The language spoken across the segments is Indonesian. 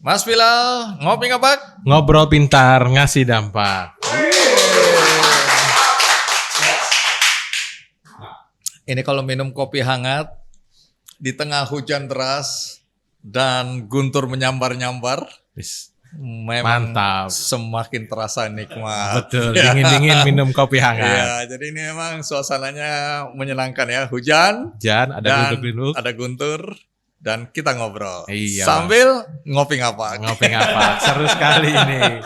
Mas Bilal, ngopi ngapak? Ngobrol pintar, ngasih dampak. Ini kalau minum kopi hangat di tengah hujan deras dan guntur menyambar-nyambar, memang Mantap. semakin terasa nikmat. Betul, dingin-dingin minum kopi hangat. Iya, jadi ini memang suasananya menyenangkan ya. Hujan, Hujan, ada dan duduk-duduk. ada guntur, dan kita ngobrol. Iya. Sambil ngopi ngapak. Ngopi ngapak, seru sekali ini.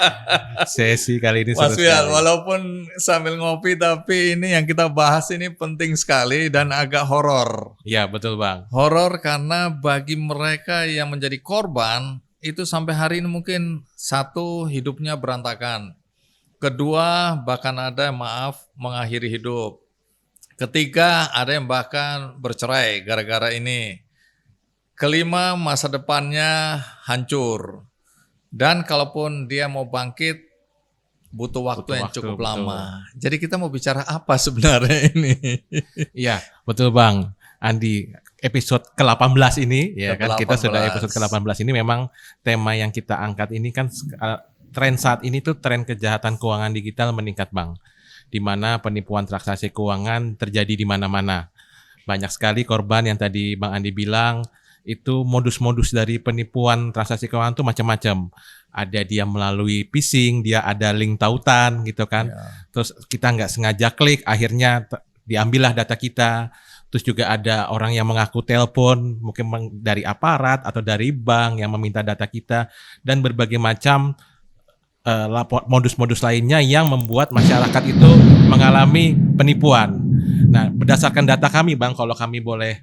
Sesi kali ini seru Mas Bilal, sekali. walaupun sambil ngopi tapi ini yang kita bahas ini penting sekali dan agak horor. Iya, betul Bang. Horor karena bagi mereka yang menjadi korban itu sampai hari ini mungkin satu, hidupnya berantakan. Kedua, bahkan ada yang mengakhiri hidup. Ketiga, ada yang bahkan bercerai gara-gara ini. Kelima, masa depannya hancur. Dan kalaupun dia mau bangkit, butuh waktu yang cukup betul. lama. Jadi kita mau bicara apa sebenarnya ini? Iya, betul Bang. Andi, episode ke-18 ini, ya kan kita sudah episode ke-18 ini memang tema yang kita angkat ini kan tren saat ini tuh tren kejahatan keuangan digital meningkat Bang. Di mana penipuan transaksi keuangan terjadi di mana-mana. Banyak sekali korban yang tadi Bang Andi bilang, itu modus-modus dari penipuan transaksi keuangan itu macam-macam. Ada dia melalui phishing, dia ada link tautan gitu kan. Ya. Terus kita nggak sengaja klik, akhirnya diambillah data kita. Terus juga ada orang yang mengaku telepon, mungkin dari aparat atau dari bank yang meminta data kita. Dan berbagai macam modus-modus lainnya yang membuat masyarakat itu mengalami penipuan. Nah, berdasarkan data kami Bang, kalau kami boleh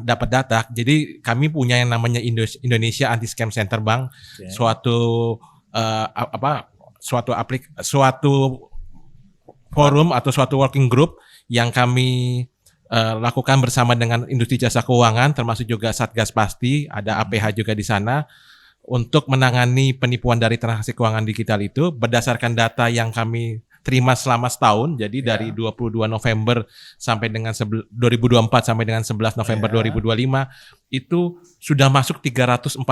dapat data, jadi kami punya yang namanya Indonesia Anti Scam Center Bang, suatu forum atau suatu working group yang kami lakukan bersama dengan industri jasa keuangan, termasuk juga Satgas Pasti, ada APH juga di sana, untuk menangani penipuan dari transaksi keuangan digital itu berdasarkan data yang kami terima selama setahun. Jadi dari 22 November sampai dengan 2024 sampai dengan 11 November 2025 itu sudah masuk 343.000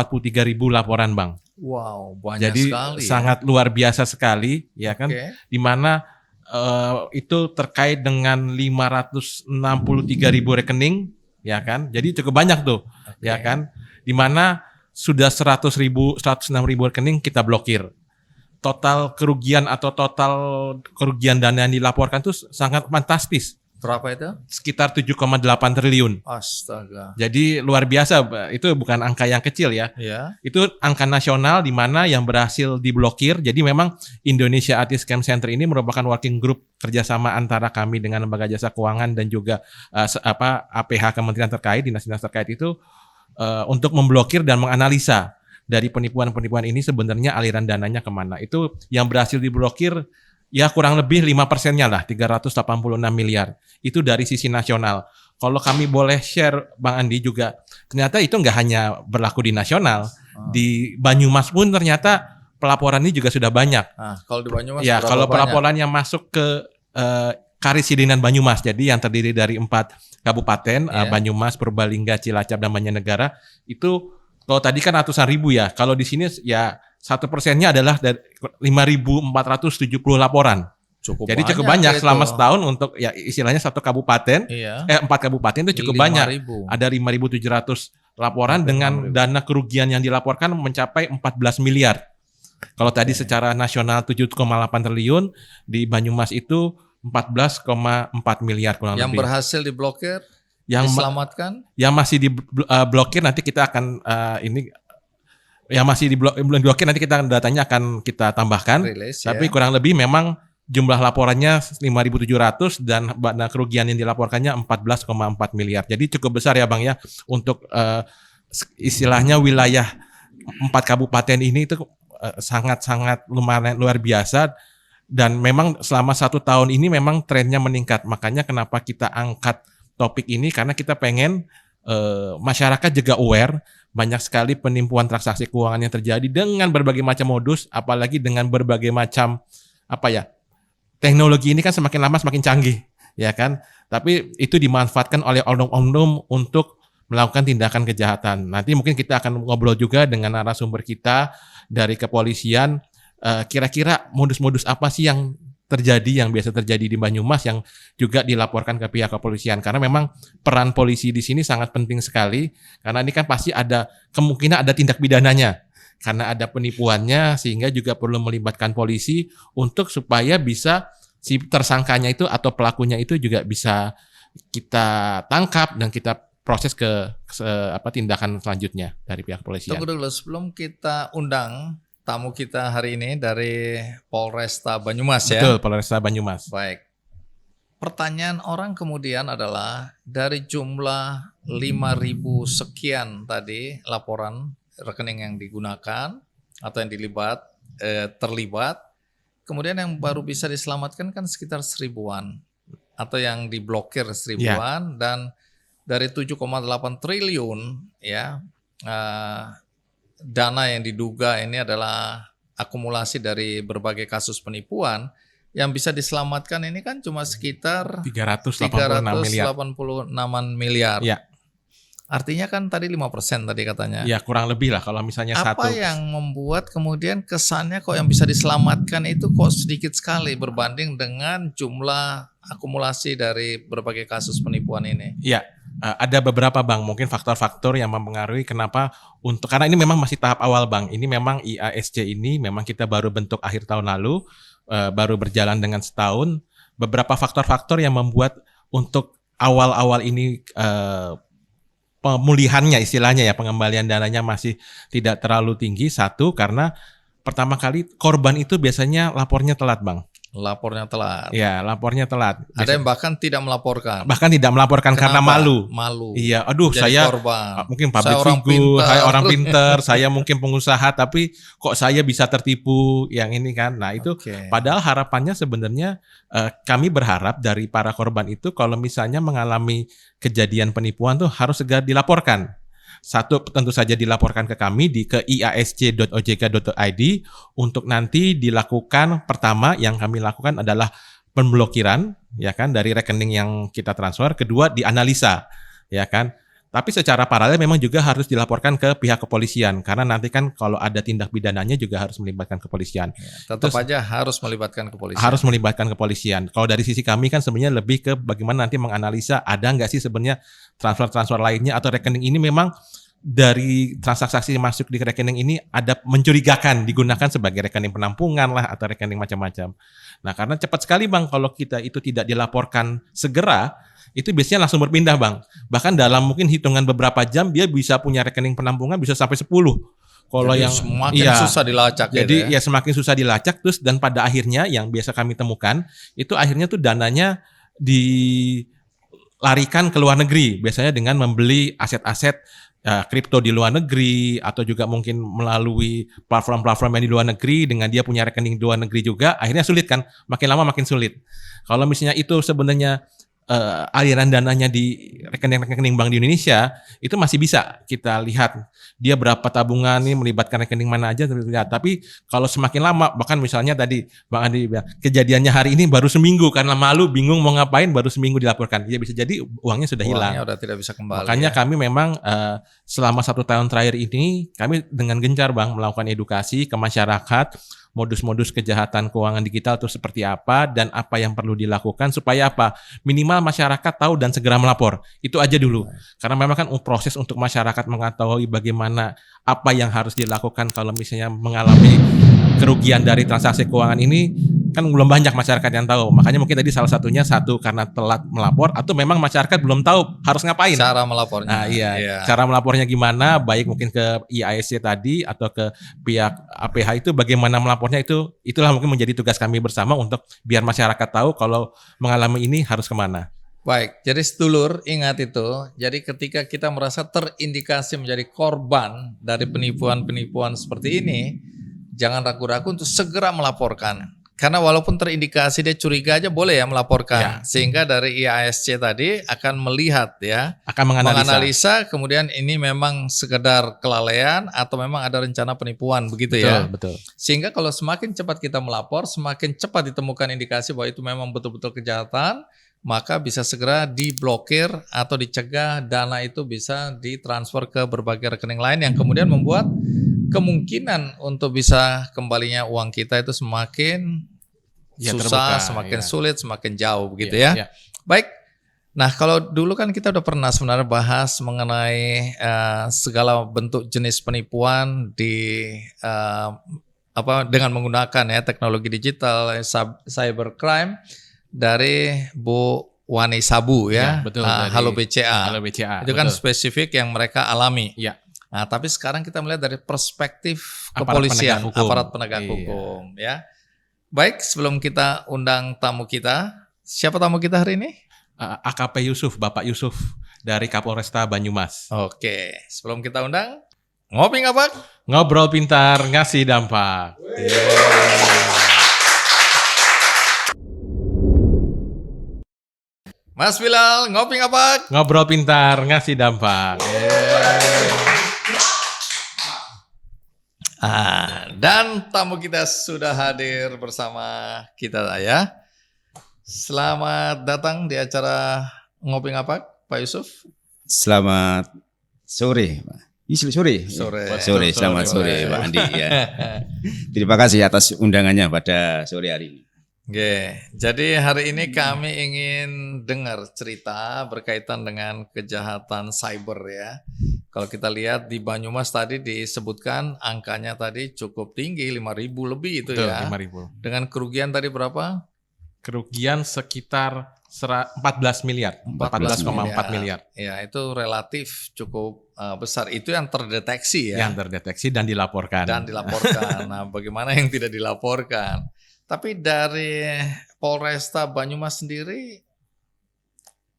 laporan Bang. Wow, banyak jadi sekali. Jadi sangat luar biasa sekali ya kan. Di mana itu terkait dengan 563.000 rekening ya kan. Jadi cukup banyak tuh ya kan. Di mana sudah 106.000 rekening kita blokir. Total kerugian dana yang dilaporkan itu sangat fantastis. Berapa itu? Sekitar 7,8 triliun. Astaga. Jadi luar biasa, itu bukan angka yang kecil ya. Ya. Itu angka nasional di mana yang berhasil diblokir. Jadi memang Indonesia Anti Scam Center ini merupakan working group kerjasama antara kami dengan lembaga jasa keuangan dan juga APH kementerian terkait, dinas-dinas terkait itu untuk memblokir dan menganalisa dari penipuan-penipuan ini sebenarnya aliran dananya kemana. Itu yang berhasil diblokir ya kurang lebih 5%-nya lah, 386 miliar. Itu dari sisi nasional. Kalau kami boleh share Bang Andi juga, ternyata itu nggak hanya berlaku di nasional. Di Banyumas pun ternyata pelaporan ini juga sudah banyak. Kalau di Banyumas ya, kalau pelaporan yang masuk ke Karisidenan Banyumas, jadi yang terdiri dari 4 kabupaten, Banyumas, Purbalingga, Cilacap, dan Banjarnegara, itu kalau tadi kan ratusan ribu ya, kalau di sini ya 1%-nya adalah dari 5.470 laporan. Jadi cukup banyak selama setahun untuk ya istilahnya satu kabupaten, 4 kabupaten itu cukup banyak. Ada 5.700 laporan dengan dana kerugian yang dilaporkan mencapai 14 miliar. Kalau tadi secara nasional 7,8 triliun, di Banyumas itu 14,4 miliar kurang lebih. Yang berhasil diblokir, diselamatkan? Yang masih diblokir nanti kita akan yang masih diblokir nanti datanya akan kita tambahkan. Tapi kurang lebih memang jumlah laporannya 5.700 dan dana kerugian yang dilaporkannya 14,4 miliar. Jadi cukup besar ya Bang ya untuk istilahnya wilayah 4 kabupaten ini itu sangat-sangat lumayan luar biasa. Dan memang selama 1 tahun ini memang trennya meningkat. Makanya kenapa kita angkat topik ini, karena kita pengen masyarakat juga aware banyak sekali penipuan transaksi keuangan yang terjadi dengan berbagai macam modus, apalagi dengan berbagai macam teknologi ini kan semakin lama semakin canggih, ya kan? Tapi itu dimanfaatkan oleh oknum-oknum untuk melakukan tindakan kejahatan. Nanti mungkin kita akan ngobrol juga dengan narasumber kita dari kepolisian, kira-kira modus-modus apa sih yang terjadi, yang biasa terjadi di Banyumas yang juga dilaporkan ke pihak kepolisian. Karena memang peran polisi di sini sangat penting sekali, karena ini kan pasti ada kemungkinan ada tindak pidananya. Karena ada penipuannya, sehingga juga perlu melibatkan polisi untuk supaya bisa si tersangkanya itu atau pelakunya itu juga bisa kita tangkap dan kita proses ke tindakan selanjutnya dari pihak kepolisian. Tunggu dulu, sebelum kita undang tamu kita hari ini dari Polresta Banyumas. Betul, Polresta Banyumas. Baik. Pertanyaan orang kemudian adalah dari jumlah 5.000 sekian tadi laporan rekening yang digunakan atau yang terlibat, kemudian yang baru bisa diselamatkan kan sekitar 1.000-an atau yang diblokir 1.000-an, dan dari 7,8 triliun ya dana yang diduga ini adalah akumulasi dari berbagai kasus penipuan, yang bisa diselamatkan ini kan cuma sekitar 386 miliar. Ya. Artinya kan tadi 5% tadi katanya. Ya, kurang lebih lah kalau misalnya Apa yang membuat kemudian kesannya kok yang bisa diselamatkan itu kok sedikit sekali berbanding dengan jumlah akumulasi dari berbagai kasus penipuan ini? Ya, ada beberapa Bang, mungkin faktor-faktor yang mempengaruhi kenapa karena ini memang masih tahap awal Bang. Ini memang IASC ini memang kita baru bentuk akhir tahun lalu, baru berjalan dengan setahun. Beberapa faktor-faktor yang membuat untuk awal-awal ini pemulihannya istilahnya ya, pengembalian dananya masih tidak terlalu tinggi. Satu, karena pertama kali korban itu biasanya lapornya telat Bang. Lapornya telat. Ya, lapornya telat. Ada yang bahkan tidak melaporkan. Bahkan tidak melaporkan. Kenapa? Karena malu. Iya, aduh jadi saya korban. Mungkin public figure, saya orang pinter, saya mungkin pengusaha, tapi kok saya bisa tertipu yang ini kan. Nah itu padahal harapannya sebenarnya kami berharap dari para korban itu kalau misalnya mengalami kejadian penipuan tuh harus segera dilaporkan. Satu, tentu saja dilaporkan ke kami ke iasc.ojk.id untuk nanti dilakukan. Pertama yang kami lakukan adalah pemblokiran ya kan dari rekening yang kita transfer. Kedua, dianalisa ya kan. Tapi secara paralel memang juga harus dilaporkan ke pihak kepolisian karena nanti kan kalau ada tindak pidananya juga harus melibatkan kepolisian. Ya, tetap aja harus melibatkan kepolisian. Harus melibatkan kepolisian. Kalau dari sisi kami kan sebenarnya lebih ke bagaimana nanti menganalisa ada nggak sih sebenarnya transfer-transfer lainnya atau rekening ini memang dari transaksi masuk di rekening ini ada mencurigakan digunakan sebagai rekening penampungan lah atau rekening macam-macam. Nah karena cepat sekali Bang kalau kita itu tidak dilaporkan segera, itu biasanya langsung berpindah Bang. Bahkan dalam mungkin hitungan beberapa jam dia bisa punya rekening penampungan bisa sampai 10. Kalau jadi yang semakin susah dilacak. Jadi ya semakin susah dilacak terus, dan pada akhirnya yang biasa kami temukan itu akhirnya tuh dananya dilarikan ke luar negeri, biasanya dengan membeli aset-aset kripto di luar negeri atau juga mungkin melalui platform-platform yang di luar negeri dengan dia punya rekening di luar negeri juga, akhirnya sulit kan, makin lama makin sulit. Kalau misalnya itu sebenarnya aliran dananya di rekening-rekening bank di Indonesia itu masih bisa kita lihat dia berapa tabungan nih melibatkan rekening mana aja terlihat. Tapi kalau semakin lama, bahkan misalnya tadi Bang Andi bilang kejadiannya hari ini baru seminggu karena malu bingung mau ngapain baru seminggu dilaporkan, ya bisa jadi uangnya sudah hilang. Uangnya udah tidak bisa kembali. Makanya kami memang selama 1 tahun terakhir ini kami dengan gencar Bang melakukan edukasi ke masyarakat modus-modus kejahatan keuangan digital itu seperti apa dan apa yang perlu dilakukan supaya apa? Minimal masyarakat tahu dan segera melapor. Itu aja dulu. Karena memang kan proses untuk masyarakat mengetahui bagaimana apa yang harus dilakukan kalau misalnya mengalami kerugian dari transaksi keuangan ini kan belum banyak masyarakat yang tahu. Makanya mungkin tadi salah satunya karena telat melapor atau memang masyarakat belum tahu harus ngapain. Cara melapornya. Nah, iya. Cara melapornya gimana? Baik mungkin ke IASC tadi atau ke pihak APH itu bagaimana melapornya itulah mungkin menjadi tugas kami bersama untuk biar masyarakat tahu kalau mengalami ini harus kemana. Baik, jadi sedulur ingat itu. Jadi ketika kita merasa terindikasi menjadi korban dari penipuan-penipuan seperti ini, jangan ragu-ragu untuk segera melaporkan. Karena walaupun terindikasi dia curiga aja boleh ya melaporkan. Ya. Sehingga dari IASC tadi akan melihat ya. Akan menganalisa kemudian ini memang sekedar kelalaian atau memang ada rencana penipuan begitu. Betul, ya. Betul. Sehingga kalau semakin cepat kita melapor, semakin cepat ditemukan indikasi bahwa itu memang betul-betul kejahatan. maka bisa segera diblokir atau dicegah dana itu bisa ditransfer ke berbagai rekening lain yang kemudian membuat kemungkinan untuk bisa kembalinya uang kita itu semakin susah, terbuka, semakin sulit, semakin jauh begitu Ya, ya. Baik. Nah, kalau dulu kan kita udah pernah sebenarnya bahas mengenai segala bentuk jenis penipuan dengan menggunakan ya teknologi digital, cybercrime dari Bu Wani Sabu ya. betul, Halo dari BCA. Halo BCA. Itu kan betul. spesifik yang mereka alami. Ya. Nah, tapi sekarang kita melihat dari perspektif Aparat kepolisian, penegak hukum. aparat penegak Iya. hukum ya. Baik, sebelum kita undang tamu kita, siapa tamu kita hari ini? AKP Yusuf, Bapak Yusuf dari Kapolresta Banyumas. Oke, sebelum kita undang, ngopi nggak Pak? Ngobrol pintar, ngasih dampak. Mas Bilal, ngopi nggak Pak? Ngobrol pintar, ngasih dampak. Dan tamu kita sudah hadir bersama kita ya. Selamat datang di acara Ngopi Ngapak, Pak Yusuf. Selamat sore, Pak. Sore, selamat sore, Pak Andi. Ya. Terima kasih atas undangannya pada sore hari ini. Oke, jadi hari ini kami ingin dengar cerita berkaitan dengan kejahatan cyber ya. Kalau kita lihat di Banyumas tadi disebutkan angkanya tadi cukup tinggi, 5.000 lebih itu Betul, ya. 5.000. Dengan kerugian tadi berapa? Kerugian sekitar 14 miliar. 14,4 miliar. Ya, itu relatif cukup besar. Itu yang terdeteksi ya. Yang terdeteksi dan dilaporkan. Nah, bagaimana yang tidak dilaporkan? Tapi dari Polresta Banyumas sendiri,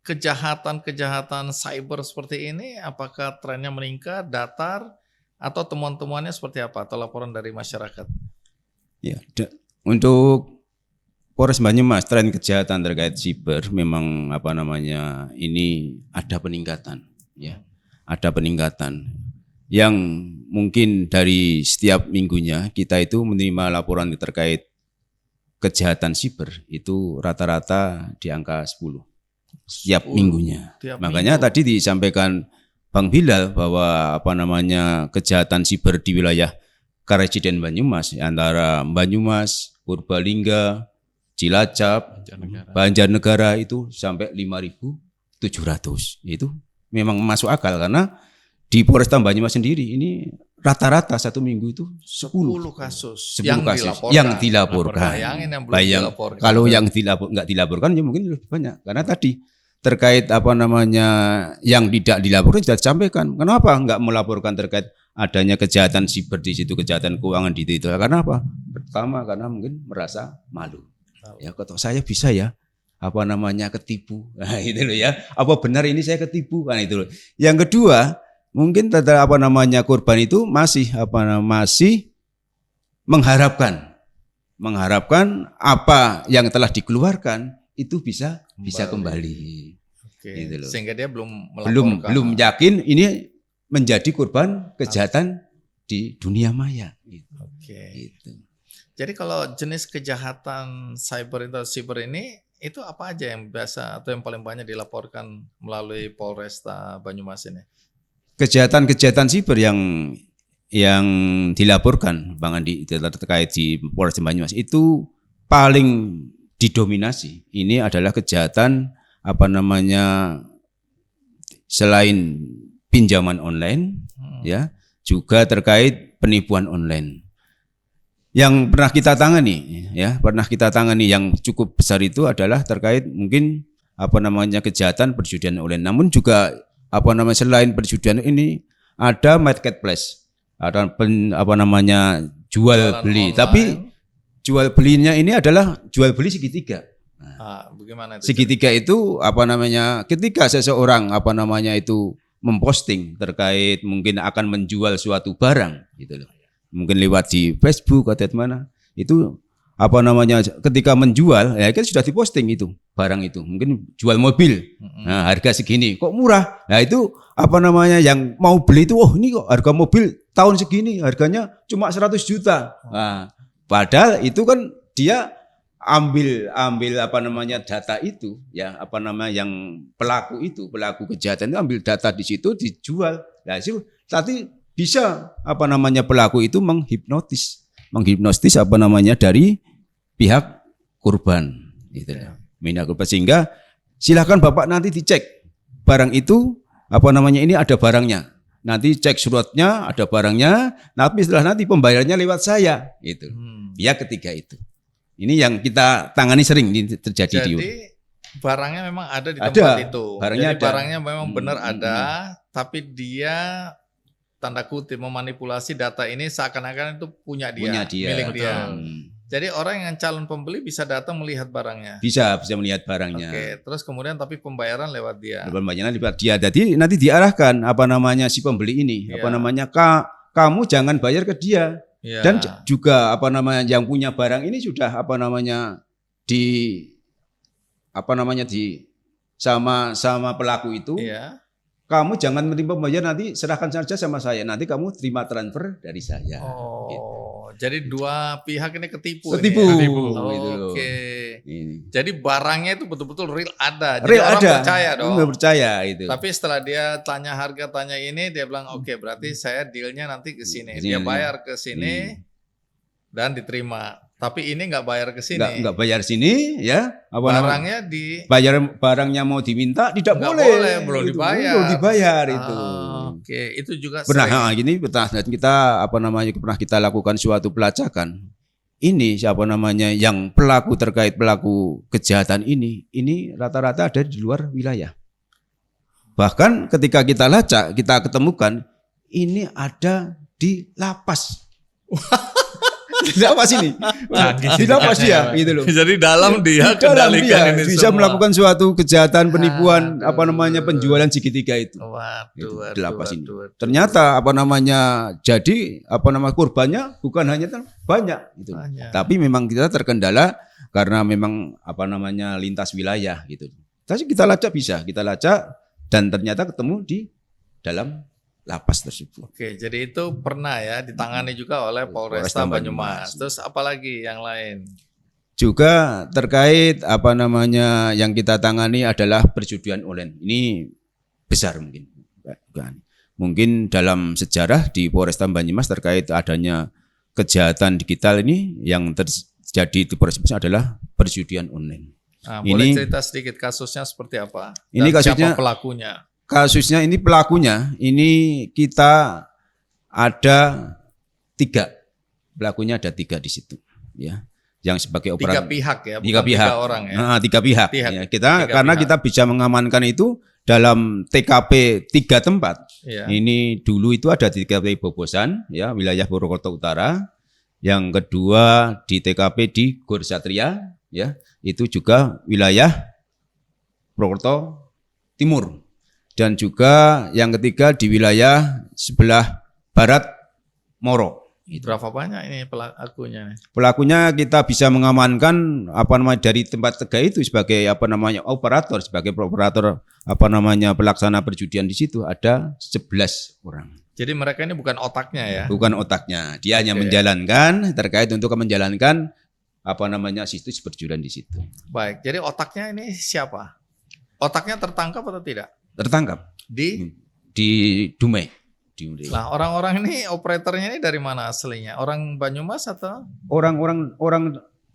kejahatan-kejahatan cyber seperti ini, apakah trennya meningkat, datar, atau temuan-temuannya seperti apa? Atau laporan dari masyarakat? Ya, untuk Polres Banyumas, tren kejahatan terkait siber memang ini ada peningkatan, ya, ada peningkatan. Yang mungkin dari setiap minggunya kita itu menerima laporan terkait kejahatan siber itu rata-rata di angka 10 setiap minggunya. Makanya tadi disampaikan Bang Bilal bahwa kejahatan siber di wilayah Karesiden Banyumas antara Banyumas, Purbalingga, Cilacap, Banjarnegara itu sampai 5.700. Itu memang masuk akal karena di Polresta Banyumas sendiri ini rata-rata satu minggu itu 10 kasus 10 kasus yang dilaporkan. Bayangin yang belum dilaporkan. Kalau yang nggak dilaporkan ya mungkin lebih banyak. Karena tadi terkait yang tidak dilaporkan sudah disampaikan. Kenapa nggak melaporkan terkait adanya kejahatan siber di situ, kejahatan keuangan di situ? Karena apa? Pertama karena mungkin merasa malu. Ya kok saya bisa ya ketipu. Nah, itu loh ya. Apa benar ini saya ketipu? Kan itu loh. Yang kedua, mungkin korban itu masih mengharapkan apa yang telah dikeluarkan itu bisa kembali. Oke. Gitu loh. Sehingga dia belum melaporkan. belum yakin ini menjadi korban kejahatan di dunia maya. Oke. Gitu. Jadi kalau jenis kejahatan cyber ini itu apa aja yang biasa atau yang paling banyak dilaporkan melalui Polresta Banyumas ini? Kejahatan siber yang dilaporkan Bang Andi terkait di Polres Banyumas itu paling didominasi. Ini adalah kejahatan selain pinjaman online ya, juga terkait penipuan online. Yang pernah kita tangani yang cukup besar itu adalah terkait mungkin kejahatan perjudian online. Namun juga selain perjudian ini ada marketplace, ada jual beli. Online. Tapi jual belinya ini adalah jual beli segitiga. Bagaimana itu? Segitiga itu ketika seseorang itu memposting terkait mungkin akan menjual suatu barang gitu loh. Mungkin lewat di Facebook atau mana. Itu ketika menjual ya kan sudah diposting itu barang itu. Mungkin jual mobil. Nah, harga segini. Kok murah? Nah, itu yang mau beli itu ini kok harga mobil tahun segini harganya cuma 100 juta. Nah, padahal itu kan dia ambil apa namanya data itu, ya apa namanya yang pelaku kejahatan itu ambil data di situ dijual. Nah, itu tadi bisa apa namanya pelaku itu menghipnotis apa namanya dari pihak korban gitu. Minat korban, sehingga silakan Bapak nanti dicek barang itu apa namanya ini ada barangnya. Nanti cek suratnya ada barangnya, tapi setelah nanti pembayarannya lewat saya gitu. Pihak ketiga itu. Ini yang kita tangani sering ini terjadi. Jadi barangnya memang ada di tempat itu. Barangnya Jadi ada. barangnya memang benar ada, tapi dia tanda kutip memanipulasi data ini seakan-akan itu punya dia, milik dia. Jadi orang yang calon pembeli bisa datang melihat barangnya. Bisa melihat barangnya. Oke, terus kemudian tapi pembayaran lewat dia. Pembayaran lewat dia. Jadi nanti diarahkan apa namanya si pembeli ini, apa namanya kamu jangan bayar ke dia. Dan juga apa namanya yang punya barang ini sudah apa namanya di sama pelaku itu. Kamu jangan menerima pembayaran, nanti serahkan saja sama saya. Nanti kamu terima transfer dari saya. Oh, gitu. Jadi dua pihak ini ketipu. Ketipu. Oke. Jadi barangnya itu betul-betul real ada. Jadi Real orang ada. percaya dong. Percaya itu. Tapi setelah dia tanya harga, tanya ini, dia bilang oke, berarti saya dealnya nanti ke sini. Dia bayar ke sini dan diterima. Tapi ini nggak bayar ke sini. Nggak bayar sini, ya. Barangnya barangnya mau diminta tidak boleh. Belum itu, dibayar. Belum dibayar itu. Oke, itu juga pernah gini pernah kita lakukan suatu pelacakan. Ini siapa namanya yang terkait pelaku kejahatan ini rata-rata ada di luar wilayah. Bahkan ketika kita lacak, kita ketemukan ini ada di lapas. Di lapas ini, di lapas dia, gitu loh. Jadi dalam dia kendalikan ini bisa semua. melakukan suatu kejahatan penipuan, penjualan segitiga itu. Waduh, di lapas ini. Ternyata jadi korbannya bukan hanya banyak, gitu. Tapi memang kita terkendala karena memang lintas wilayah, gitu. Tapi kita lacak dan ternyata ketemu di dalam lapas tersebut. Oke, jadi itu pernah ya ditangani juga oleh Polresta Banyumas. Terus apalagi yang lain? Juga terkait yang kita tangani adalah perjudian online. Ini besar mungkin. Mungkin dalam sejarah di Polresta Banyumas terkait adanya kejahatan digital ini yang terjadi di Polres Banyumas adalah perjudian online. Nah, boleh cerita sedikit kasusnya seperti apa? Ini kasusnya siapa pelakunya? Kasusnya ini pelakunya, ini kita ada 3. Pelakunya ada 3 di situ, ya. Yang sebagai operator. 3 pihak ya, bukan 3 orang ya. 3 pihak. Ya. Kita bisa mengamankan itu dalam TKP 3 tempat. Ya. Ini dulu itu ada di TKP Bobosan, ya, wilayah Purwokerto Utara. Yang kedua di TKP di Gor Satria, ya, itu juga wilayah Purwokerto Timur. Dan juga yang ketiga di wilayah sebelah barat Moro. Berapa banyak ini pelakunya? Pelakunya kita bisa mengamankan dari tempat 3 itu sebagai operator, pelaksana perjudian di situ ada 11 orang. Jadi mereka ini bukan otaknya ya? Bukan otaknya, dia hanya menjalankan terkait untuk menjalankan situs perjudian di situ. Baik, jadi otaknya ini siapa? Otaknya tertangkap atau tidak? Tertangkap di Dumai. Nah, orang-orang ini operatornya ini dari mana aslinya? Orang Banyumas atau orang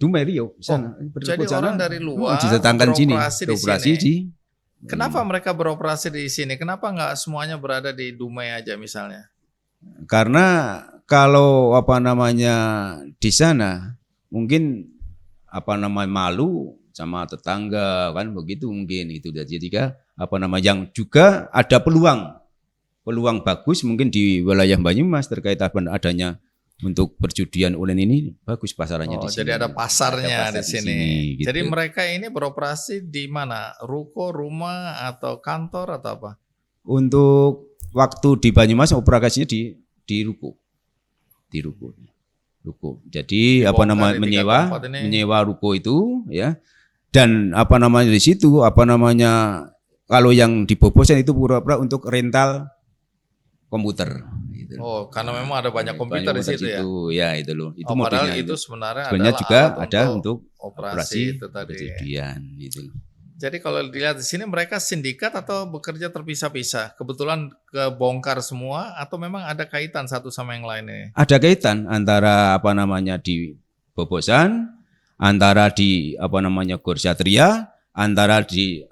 Dumai Riau sana. Jadi orang dari luar beroperasi di sini. Kenapa mereka beroperasi di sini? Kenapa nggak semuanya berada di Dumai aja misalnya? Karena kalau di sana mungkin malu sama tetangga kan begitu mungkin itu. Jadi yang juga ada peluang bagus mungkin di wilayah Banyumas terkait adanya untuk perjudian online ini bagus pasarannya di sini. Jadi ada pasarnya di sini. Gitu. Jadi mereka ini beroperasi di mana? Ruko, rumah atau kantor atau apa? Untuk waktu di Banyumas operasinya di ruko. Di ruko. Jadi menyewa ruko itu, ya. Dan di situ kalau yang di Bobosan itu pura-pura untuk rental komputer. Gitu. Oh, karena memang ada banyak komputer di situ ya. Ya itu loh. Itu padahal motifnya itu sebenarnya juga ada untuk operasi itu tadi. Kejadian itu. Jadi kalau dilihat di sini mereka sindikat atau bekerja terpisah-pisah? Kebetulan kebongkar semua atau memang ada kaitan satu sama yang lain ini? Ada kaitan antara di Bobosan, antara di Gor Satria, antara di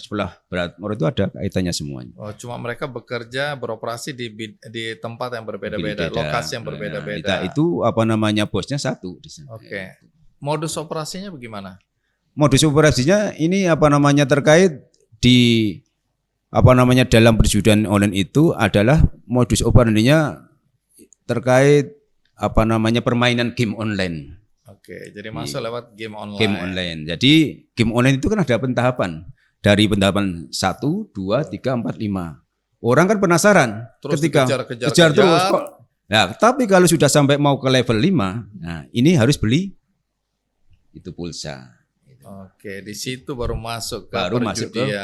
sebelah Beratmor itu ada kaitannya semuanya. Oh, cuma mereka bekerja beroperasi di tempat yang berbeda-beda, lokasi yang berbeda-beda. Itu bosnya satu di sana. Oke. Modus operasinya bagaimana? Modus operasinya ini terkait di dalam perjudian online itu adalah modus operandinya terkait permainan game online. Oke, jadi masuk lewat game online. Game online. Jadi game online itu kan ada pentahapan. Dari pentahapan 1, 2, 3, 4, 5. Orang kan penasaran Terus ketika kejar terus kok. Nah, tapi kalau sudah sampai mau ke level 5, nah ini harus beli itu pulsa. Oke, di situ baru masuk ke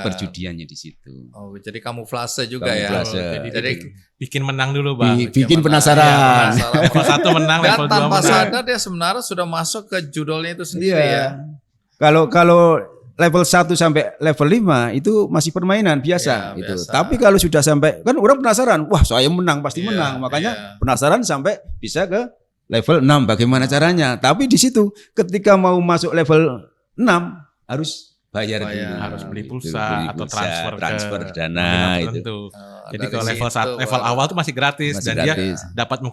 perjudiannya di situ. Oh, jadi kamuflase juga kamuflase. Ya. Jadi bikin menang dulu, Bang. Bikin penasaran. Ya, level 1 menang, level 2 menang. Tanpa sadar dia sebenarnya sudah masuk ke judulnya itu sendiri ya. Kalau level 1 sampai level 5 itu masih permainan biasa itu. Biasa. Tapi kalau sudah sampai kan orang penasaran, wah saya menang pasti menang. Makanya penasaran sampai bisa ke level 6 bagaimana caranya. Tapi di situ ketika mau masuk level 6 harus bayar dulu. Harus beli pulsa atau transfer dana itu. Jadi kalau level awal tuh masih gratis dan gratis. Dia dapat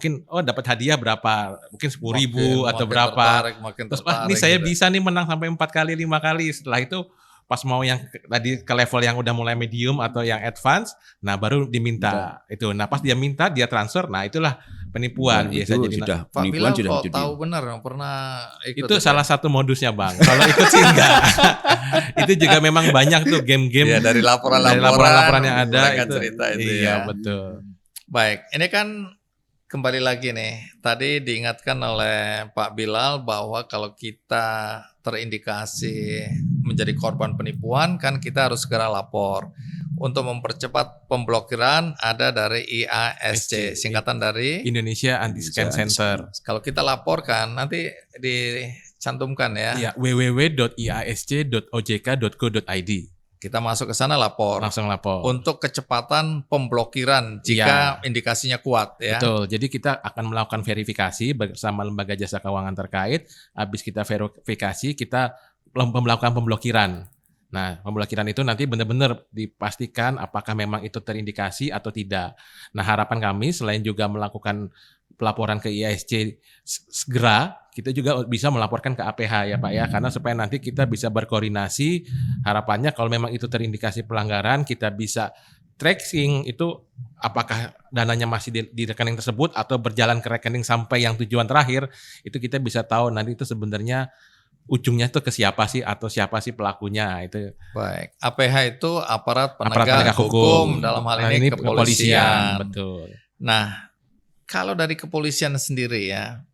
dapat hadiah berapa? Mungkin 10.000 atau berapa. Terus ini saya gitu. Bisa nih menang sampai 4 kali 5 kali. Setelah itu pas mau yang tadi ke level yang udah mulai medium atau yang advance, nah baru diminta itu. Nah pas dia minta dia transfer, nah itulah penipuan. Biasa jadi Pak Bilal kok tahu benar pernah ikut itu salah satu modusnya, Bang. Kalau ikut sih enggak. Itu juga memang banyak tuh game-game dari laporan-laporan yang ada itu. Cerita itu iya, betul. Baik, ini kan kembali lagi nih. Tadi diingatkan oleh Pak Bilal bahwa kalau kita terindikasi menjadi korban penipuan kan kita harus segera lapor. Untuk mempercepat pemblokiran ada dari IASC, singkatan dari Indonesia Anti-Scam Center. Kalau kita laporkan nanti dicantumkan ya. Iya, www.iasc.ojk.go.id. Kita masuk ke sana lapor. Langsung lapor. Untuk kecepatan pemblokiran jika indikasinya kuat ya. Betul. Jadi kita akan melakukan verifikasi bersama lembaga jasa keuangan terkait. Habis kita verifikasi, kita melakukan pemblokiran. Nah, pemblokiran itu nanti benar-benar dipastikan apakah memang itu terindikasi atau tidak. Nah, harapan kami selain juga melakukan pelaporan ke IASC segera, kita juga bisa melaporkan ke APH ya Pak ya, karena supaya nanti kita bisa berkoordinasi. Harapannya kalau memang itu terindikasi pelanggaran, kita bisa tracing itu apakah dananya masih di rekening tersebut atau berjalan ke rekening sampai yang tujuan terakhir, itu kita bisa tahu nanti itu sebenarnya ujungnya tuh ke siapa sih atau siapa sih pelakunya itu. Baik, APH itu aparat penegak hukum dalam hal ini kepolisian. Betul. Nah, kalau dari kepolisian sendiri ya,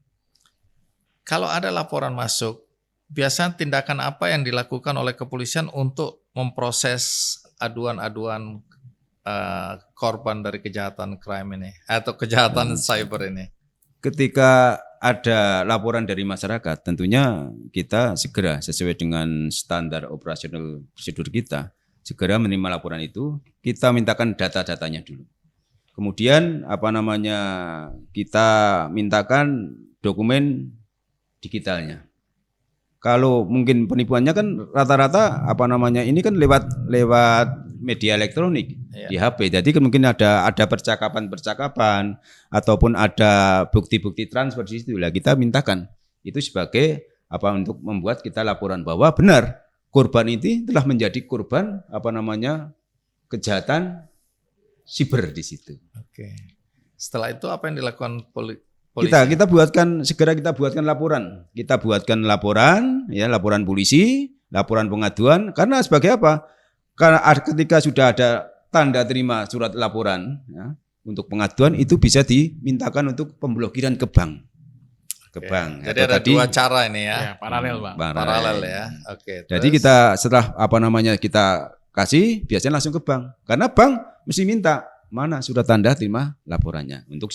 kalau ada laporan masuk, biasanya tindakan apa yang dilakukan oleh kepolisian untuk memproses aduan-aduan korban dari kejahatan crime ini atau kejahatan cyber ini? Ketika ada laporan dari masyarakat, tentunya kita segera sesuai dengan standar operasional prosedur kita, segera menerima laporan itu, kita mintakan data-datanya dulu. Kemudian kita mintakan dokumen digitalnya. Kalau mungkin penipuannya kan rata-rata ini kan lewat media elektronik di HP. Jadi kan mungkin ada percakapan ataupun ada bukti-bukti transfer di situ. Lah kita mintakan itu sebagai untuk membuat kita laporan bahwa benar korban ini telah menjadi korban kejahatan siber di situ. Oke. Setelah itu apa yang dilakukan polisi? Kita segera buatkan laporan. Kita buatkan laporan polisi, laporan pengaduan. Karena sebagai apa? Karena ketika sudah ada tanda terima surat laporan untuk pengaduan itu bisa dimintakan untuk pemblokiran ke bank. Jadi ada dua cara ini ya. Paralel, Pak. Paralel ya. Oke. Jadi kita setelah kita kasih biasanya langsung ke bank. Karena bank mesti minta mana surat tanda terima laporannya untuk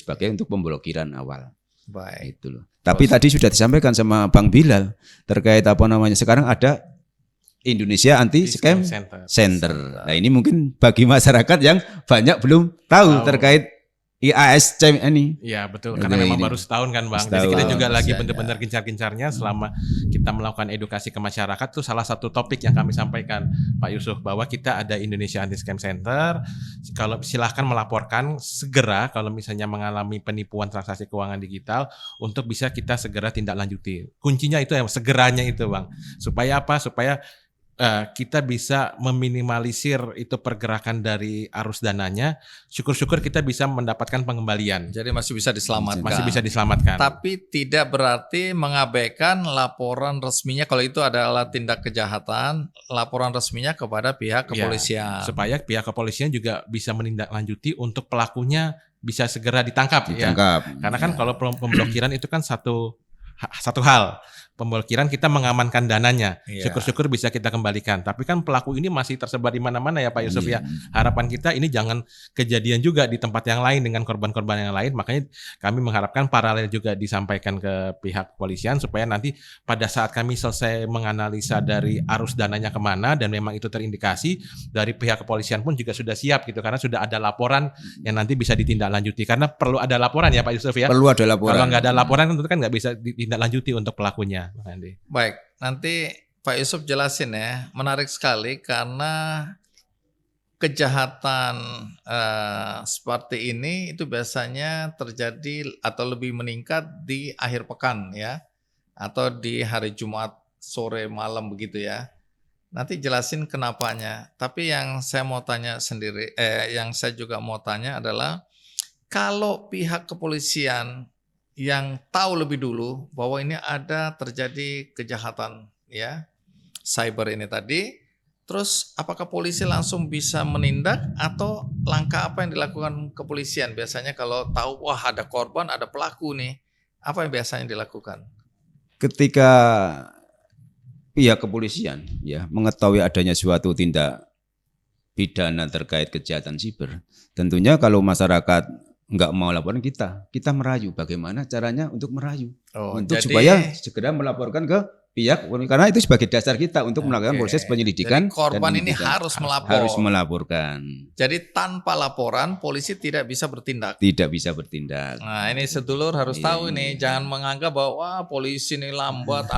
pemblokiran awal. Baik. Gitu loh. Tapi tadi sudah disampaikan sama Bang Bilal terkait sekarang ada Indonesia Anti Scam Center. Nah, ini mungkin bagi masyarakat yang banyak belum tahu terkait IASC ini. Iya betul, karena memang baru setahun kan Bang. Jadi kita juga lagi benar-benar gencar-gencarnya selama kita melakukan edukasi ke masyarakat tuh salah satu topik yang kami sampaikan Pak Yusuf bahwa kita ada Indonesia Anti Scam Center. Kalau silahkan melaporkan segera kalau misalnya mengalami penipuan transaksi keuangan digital untuk bisa kita segera tindak lanjuti. Kuncinya itu yang segeranya itu Bang. Supaya apa? Supaya kita bisa meminimalisir itu pergerakan dari arus dananya. Syukur-syukur kita bisa mendapatkan pengembalian. Jadi masih bisa diselamatkan. Masih bisa diselamatkan. Tapi tidak berarti mengabaikan laporan resminya kalau itu adalah tindak kejahatan, laporan resminya kepada pihak kepolisian. Ya, supaya pihak kepolisian juga bisa menindaklanjuti untuk pelakunya bisa segera ditangkap. Ya. Karena kan kalau pemblokiran itu kan satu hal. Pemblokiran kita mengamankan dananya. Syukur-syukur bisa kita kembalikan. Tapi kan pelaku ini masih tersebar di mana-mana ya Pak Yusuf ya. Harapan kita ini jangan kejadian juga di tempat yang lain dengan korban-korban yang lain. Makanya kami mengharapkan paralel juga disampaikan ke pihak kepolisian supaya nanti pada saat kami selesai menganalisa dari arus dananya kemana dan memang itu terindikasi, dari pihak kepolisian pun juga sudah siap gitu karena sudah ada laporan yang nanti bisa ditindaklanjuti. Karena perlu ada laporan ya Pak Yusuf ya. Perlu ada laporan. Kalau nggak ada laporan tentu kan nggak bisa ditindaklanjuti untuk pelakunya. Baik, nanti Pak Yusuf jelasin ya, menarik sekali karena kejahatan seperti ini itu biasanya terjadi atau lebih meningkat di akhir pekan ya, atau di hari Jumat sore malam begitu ya. Nanti jelasin kenapanya. Tapi yang saya mau tanya yang saya juga mau tanya adalah kalau pihak kepolisian yang tahu lebih dulu bahwa ini ada terjadi kejahatan ya cyber ini tadi, terus apakah polisi langsung bisa menindak atau langkah apa yang dilakukan kepolisian biasanya kalau tahu wah ada korban, ada pelaku nih, apa yang biasanya dilakukan? Ketika pihak kepolisian ya mengetahui adanya suatu tindak pidana terkait kejahatan siber, tentunya kalau masyarakat nggak mau laporan kita merayu bagaimana caranya untuk merayu supaya segera melaporkan ke pihak karena itu sebagai dasar kita untuk melakukan proses penyelidikan. Jadi korban ini harus melaporkan. Jadi tanpa laporan polisi tidak bisa bertindak. Nah ini sedulur harus tahu ini, jangan menganggap bahwa wah polisi ini lambat,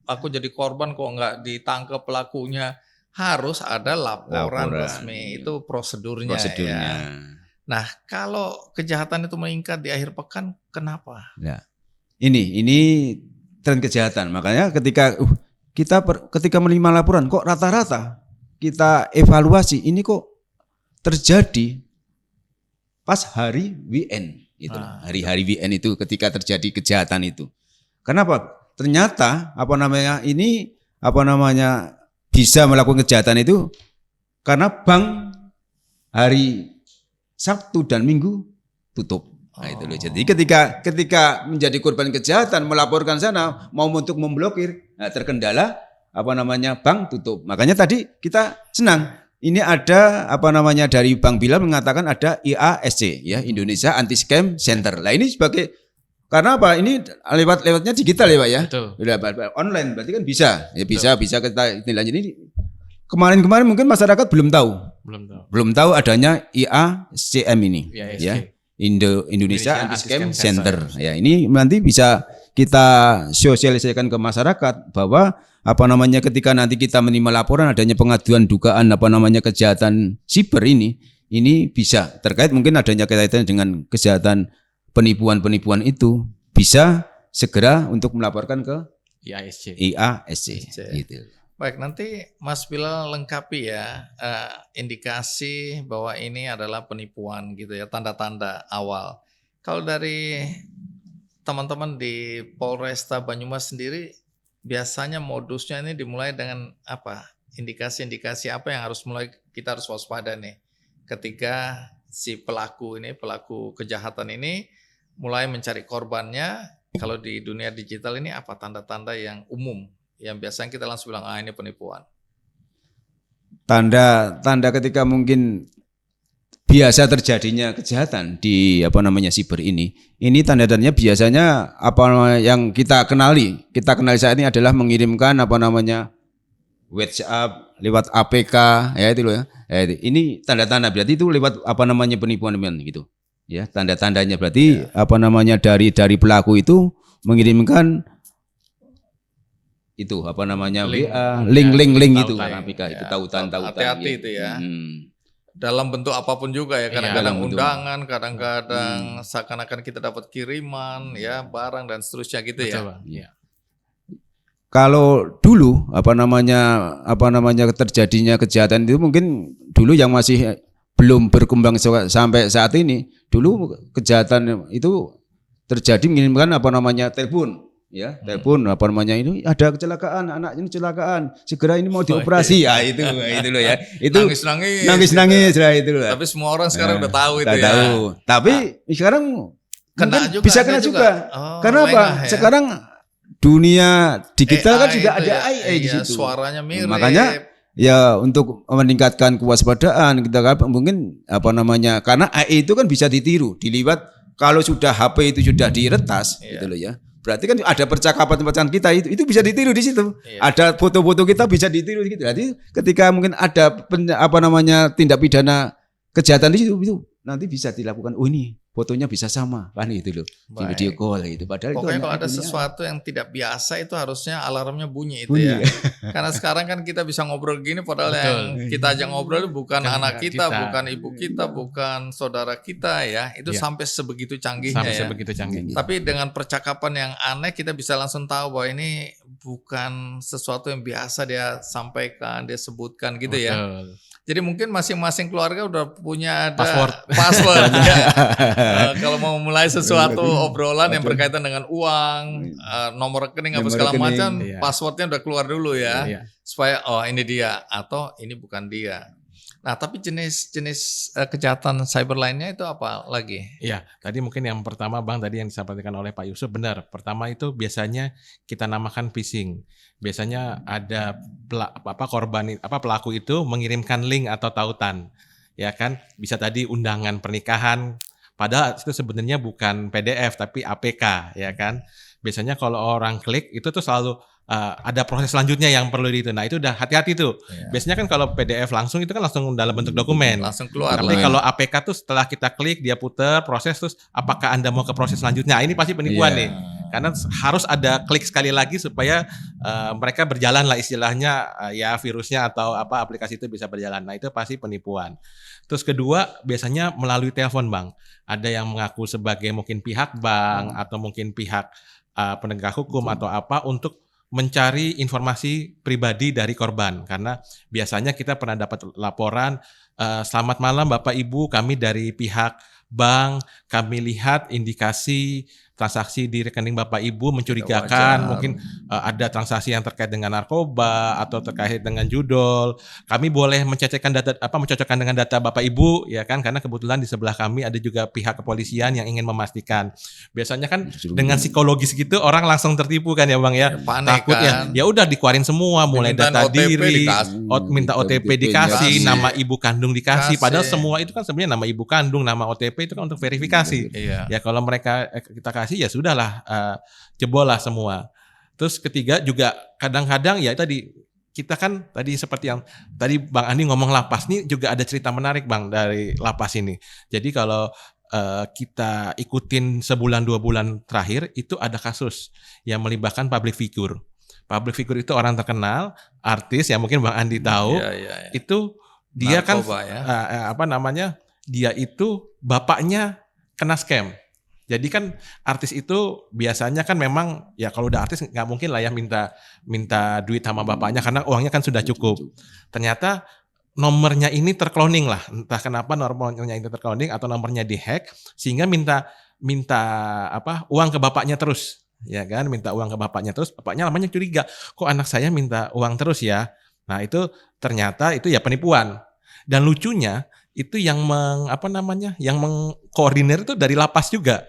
aku jadi korban kok nggak ditangkap pelakunya. Harus ada laporan resmi, itu prosedurnya. Ya. Nah, kalau kejahatan itu meningkat di akhir pekan, kenapa? Ya. Ini tren kejahatan. Makanya ketika ketika menerima laporan kok rata-rata kita evaluasi ini kok terjadi pas hari weekend itu. Hari-hari weekend itu ketika terjadi kejahatan itu. Kenapa? Ternyata bisa melakukan kejahatan itu karena bank hari Sabtu dan Minggu tutup. Nah, itu loh. Jadi ketika menjadi korban kejahatan melaporkan sana mau untuk memblokir, terkendala bank tutup. Makanya tadi kita senang. Ini ada dari Bang Bilal mengatakan ada IASC ya, Indonesia Anti Scam Center. Nah, ini karena apa? Ini lewatnya digital ya Pak ya. Betul. Online berarti kan bisa. Ya bisa kita tindak ini. Kemarin mungkin masyarakat belum tahu adanya IASCM ini ya. Indonesia Anti Scam Center. Ya, ini nanti bisa kita sosialisasikan ke masyarakat bahwa ketika nanti kita menerima laporan adanya pengaduan dugaan kejahatan siber ini bisa terkait mungkin adanya kaitan dengan kejahatan penipuan itu bisa segera untuk melaporkan ke IASC. Gitu. Baik, nanti Mas Bilal lengkapi ya indikasi bahwa ini adalah penipuan gitu ya, tanda-tanda awal. Kalau dari teman-teman di Polresta Banyumas sendiri, biasanya modusnya ini dimulai dengan apa? Indikasi-indikasi apa yang kita harus waspada nih ketika si pelaku kejahatan ini mulai mencari korbannya. Kalau di dunia digital ini apa tanda-tanda yang umum yang biasanya kita langsung bilang ini penipuan? Tanda ketika mungkin biasa terjadinya kejahatan di siber ini tanda-tandanya biasanya yang kita kenali saat ini adalah mengirimkan WhatsApp lewat APK ya itu loh ya. Ini tanda-tanda berarti itu lewat penipuan gitu. Ya, tanda-tandanya berarti dari pelaku itu mengirimkan itu WA, link itu kan APK itu tautan. Hati-hati itu ya. Dalam bentuk apapun juga ya, kadang-kadang undangan, kadang-kadang seakan-akan kita dapat kiriman ya, barang dan seterusnya gitu. Betul, ya. Bang. Ya. Kalau dulu terjadinya kejahatan itu mungkin dulu yang masih belum berkembang sampai saat ini. Dulu kejahatan itu terjadi mengirimkan telepon ya, telepon ini ada kecelakaan, anak ini kecelakaan, segera ini mau dioperasi. Ya itu loh ya. Itu nangis-nangis lah itu loh. Tapi semua orang sekarang udah tahu itu ya. Tahu. Tapi sekarang bisa kena juga. Oh, karena apa? Ya? Sekarang dunia digital kan juga ada AI di situ. Suaranya mirip. Makanya ya untuk meningkatkan kewaspadaan kita kan mungkin karena AI itu kan bisa ditiru, dilihat kalau sudah HP itu sudah diretas gitu loh ya. Berarti kan ada percakapan kita itu bisa ditiru di situ. Ada foto-foto kita bisa ditiru gitu. Jadi ketika mungkin ada tindak pidana kejahatan di situ itu nanti bisa dilakukan. Oh ini fotonya bisa sama kan itu loh. Di video call gitu. Padahal pokoknya itu kalau ada sesuatu yang tidak biasa itu harusnya alarmnya bunyi itu ya. Karena sekarang kan kita bisa ngobrol gini padahal yang kita ajak ngobrol itu bukan anak kita, bukan ibu kita, bukan saudara kita ya. Itu sampai sebegitu canggihnya sebegitu canggihnya. Tapi dengan percakapan yang aneh kita bisa langsung tahu bahwa ini bukan sesuatu yang biasa dia sampaikan, dia sebutkan gitu ya. Jadi mungkin masing-masing keluarga udah punya ada password ya. Kalau mau mulai sesuatu obrolan yang berkaitan dengan uang, nomor rekening apa segala macam, passwordnya udah keluar dulu ya. Supaya ini dia atau ini bukan dia. Nah, tapi jenis-jenis kejahatan cyber lainnya itu apa lagi? Iya, tadi mungkin yang pertama Bang tadi yang disampaikan oleh Pak Yusuf benar. Pertama itu biasanya kita namakan phishing. Biasanya ada pelaku itu mengirimkan link atau tautan. Ya kan? Bisa tadi undangan pernikahan padahal itu sebenarnya bukan PDF tapi APK, ya kan? Biasanya kalau orang klik itu tuh selalu ada proses selanjutnya yang perlu itu. Nah itu udah hati-hati tuh. Ya. Biasanya kan kalau PDF langsung itu kan langsung dalam bentuk dokumen. Langsung keluar. Tapi kalau APK tuh setelah kita klik dia putar proses terus apakah Anda mau ke proses selanjutnya? Ini pasti penipuan nih. Karena harus ada klik sekali lagi supaya mereka berjalan lah istilahnya ya virusnya atau aplikasi itu bisa berjalan. Nah itu pasti penipuan. Terus kedua biasanya melalui telepon Bang. Ada yang mengaku sebagai mungkin pihak bank atau mungkin pihak penegak hukum atau apa untuk mencari informasi pribadi dari korban karena biasanya kita pernah dapat laporan selamat malam Bapak Ibu kami dari pihak bank kami lihat indikasi transaksi di rekening Bapak Ibu mencurigakan mungkin ada transaksi yang terkait dengan narkoba atau terkait dengan judol kami boleh mencocokkan dengan data Bapak Ibu ya kan karena kebetulan di sebelah kami ada juga pihak kepolisian yang ingin memastikan biasanya kan dengan psikologis gitu orang langsung tertipu kan ya Bang ya panik takut kan. ya udah dikeluarin semua mulai data OTP diri minta OTP dikasih nama ibu kandung dikasih padahal semua itu kan sebenarnya nama ibu kandung nama OTP itu kan untuk verifikasi ya kalau mereka kita kasih ya sudahlah jebol lah semua. Terus ketiga juga kadang-kadang ya tadi kita kan tadi seperti yang tadi Bang Andi ngomong lapas nih juga ada cerita menarik Bang dari lapas ini. Jadi kalau kita ikutin sebulan 2 bulan terakhir itu ada kasus yang melibatkan public figure. Public figure itu orang terkenal, artis yang mungkin Bang Andi tahu. Itu dia narkoba, kan dia itu bapaknya kena scam. Jadi kan artis itu biasanya kan memang ya kalau udah artis nggak mungkin lah ya minta duit sama bapaknya karena uangnya kan sudah cukup. Ternyata nomornya ini tercloning lah, entah kenapa nomornya ini tercloning atau nomornya dihack sehingga minta uang ke bapaknya terus, ya kan? Minta uang ke bapaknya terus, bapaknya lamanya curiga, kok anak saya minta uang terus ya? Nah itu ternyata itu ya penipuan. Dan lucunya itu yang mengkoordinir itu dari lapas juga.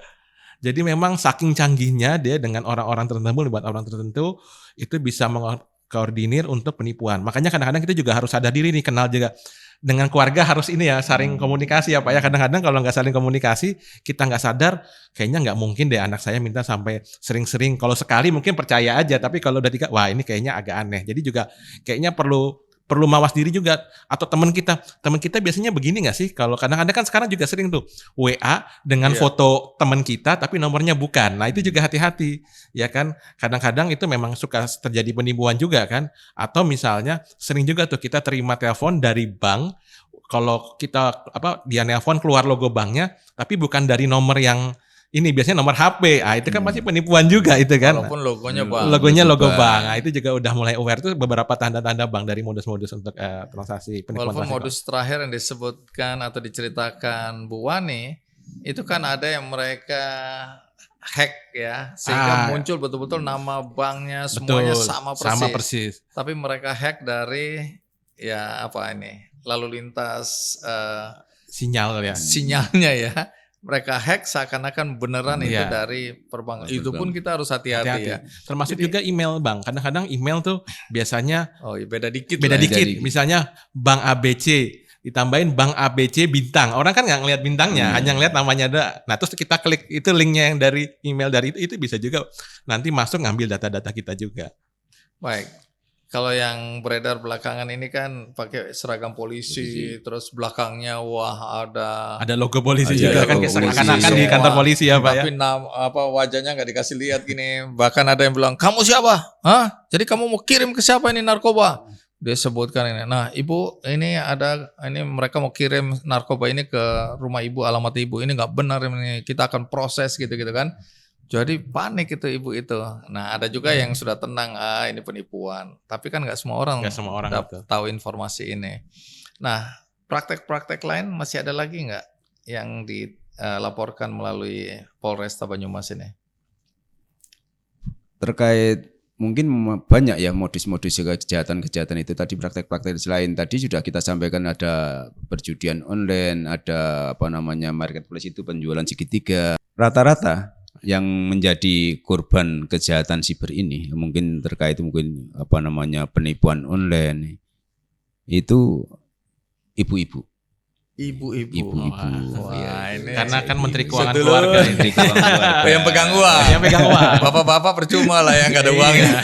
Jadi memang saking canggihnya dia dengan orang-orang tertentu itu bisa mengkoordinir untuk penipuan. Makanya kadang-kadang kita juga harus sadar diri nih kenal juga dengan keluarga harus ini ya saling komunikasi ya Pak ya. Kadang-kadang kalau nggak saling komunikasi kita nggak sadar kayaknya nggak mungkin deh anak saya minta sampai sering-sering. Kalau sekali mungkin percaya aja, tapi kalau udah 3, wah ini kayaknya agak aneh. Jadi juga kayaknya perlu mawas diri juga. Atau teman kita biasanya begini nggak sih? Kalau kadang-kadang kan sekarang juga sering tuh WA dengan foto teman kita tapi nomornya bukan. Nah itu juga hati-hati ya kan. Kadang-kadang itu memang suka terjadi penipuan juga kan. Atau misalnya sering juga tuh kita terima telepon dari bank. Kalau kita dia nelpon keluar logo banknya, tapi bukan dari nomor yang ini biasanya nomor HP. Ah itu kan masih penipuan juga itu kan. Walaupun logonya bank. Logonya logo bank. Nah, itu juga udah mulai aware tuh beberapa tanda-tanda bank dari modus-modus untuk transaksi penipuan. Walaupun modus terakhir yang disebutkan atau diceritakan Bu Wani itu kan ada yang mereka hack ya, sehingga muncul betul-betul nama banknya semuanya sama persis. Tapi mereka hack dari lalu lintas sinyalnya ya. Mereka hack seakan-akan beneran itu dari perbankan. Itu pun kita harus hati-hati ya. Termasuk juga email bank. Kadang-kadang email tuh biasanya beda dikit. Misalnya bank ABC ditambahin bank ABC bintang. Orang kan nggak ngelihat bintangnya, hanya ngelihat namanya ada. Nah terus kita klik itu linknya yang dari email dari itu bisa juga nanti masuk ngambil data-data kita juga. Baik. Kalau yang beredar belakangan ini kan pakai seragam polisi, terus belakangnya ada logo polisi juga kan, seakan-akan di kantor polisi ya Pak ya. Tapi wajahnya nggak dikasih lihat gini. Bahkan ada yang bilang, "Kamu siapa? Hah? Jadi kamu mau kirim ke siapa ini narkoba?" Dia sebutkan ini. Nah, Ibu, ini mereka mau kirim narkoba ini ke rumah Ibu, alamat Ibu. Ini nggak benar ini. Kita akan proses gitu-gitu kan. Jadi panik itu ibu itu. Nah ada juga yang sudah tenang, ini penipuan. Tapi kan nggak semua orang tahu informasi ini. Nah praktek-praktek lain masih ada lagi nggak yang dilaporkan melalui Polresta Banyumas ini? Terkait mungkin banyak ya modus-modus kejahatan-kejahatan itu tadi, praktek-praktek selain tadi sudah kita sampaikan, ada perjudian online, ada marketplace itu penjualan segitiga. Rata-rata yang menjadi korban kejahatan siber ini mungkin terkait penipuan online itu ibu-ibu. Wah, ini karena kan Menteri Keuangan keluarga. Yang pegang uang. Bapak-bapak percuma lah yang nggak ada uangnya.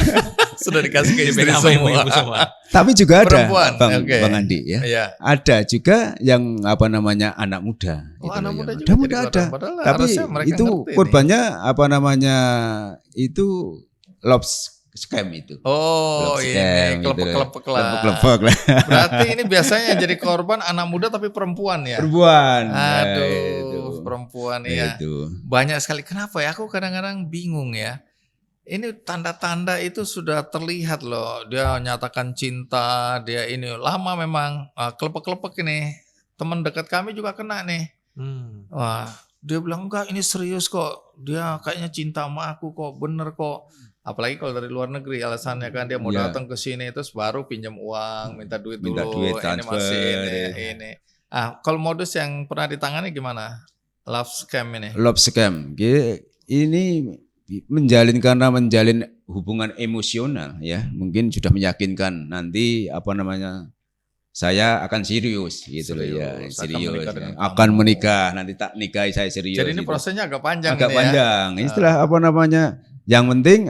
Sudah dikasih ke istri semua. Tapi juga ada perempuan. Bang Andi ya. Iya. Ada juga yang anak muda. Anak muda juga muda ada. Tapi itu korbannya itu love scam itu. Oh iya, kelepek lah. Berarti ini biasanya yang jadi korban anak muda tapi perempuan ya? Perempuan. Aduh, perempuan ya. Banyak sekali. Kenapa ya? Aku kadang-kadang bingung ya. Ini tanda-tanda itu sudah terlihat loh. Dia nyatakan cinta, dia ini lama memang kelepek-kelepek ini. Teman dekat kami juga kena nih. Wah, dia bilang enggak, ini serius kok. Dia kayaknya cinta sama aku kok, bener kok. Apalagi kalau dari luar negeri, alasannya kan dia mau datang ke sini terus baru pinjam uang, minta duit dulu. Ini masih ini. Kalau modus yang pernah ditangani gimana? Love scam ini. Love scam. Ini menjalin hubungan emosional ya, mungkin sudah meyakinkan nanti saya akan serius gitu loh ya, serius akan menikah, nanti tak nikahi saya serius. Jadi ini prosesnya agak panjang. Istilah yang penting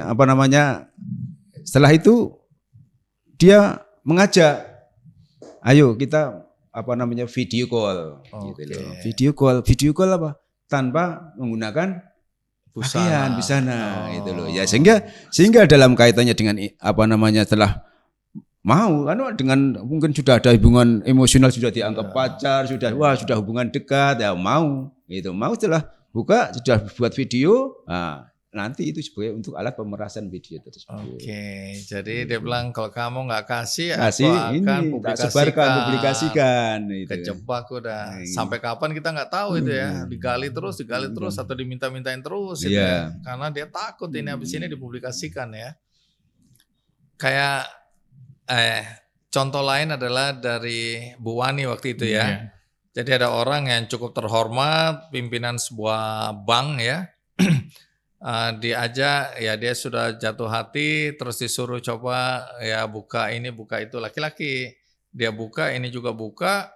setelah itu dia mengajak, ayo kita video call gitu loh. Video call apa? Tanpa menggunakan busana itu loh ya, sehingga dalam kaitannya dengan setelah mau dengan mungkin sudah ada hubungan emosional, sudah dianggap pacar, sudah hubungan dekat ya, mau setelah buka sudah buat video, nanti itu sebagai untuk alat pemerasan video tersebut. Oke, jadi dia bilang kalau kamu nggak kasih aku akan publikasikan. Kejebak udah. Sampai kapan kita nggak tahu itu ya. Digali terus atau diminta-mintain terus gitu ya. Karena dia takut ini habis ini dipublikasikan ya. Kayak contoh lain adalah dari Bu Wani waktu itu ya. Jadi ada orang yang cukup terhormat, pimpinan sebuah bank ya. Diajak ya, dia sudah jatuh hati, terus disuruh coba ya buka ini buka itu, laki-laki dia buka, ini juga buka,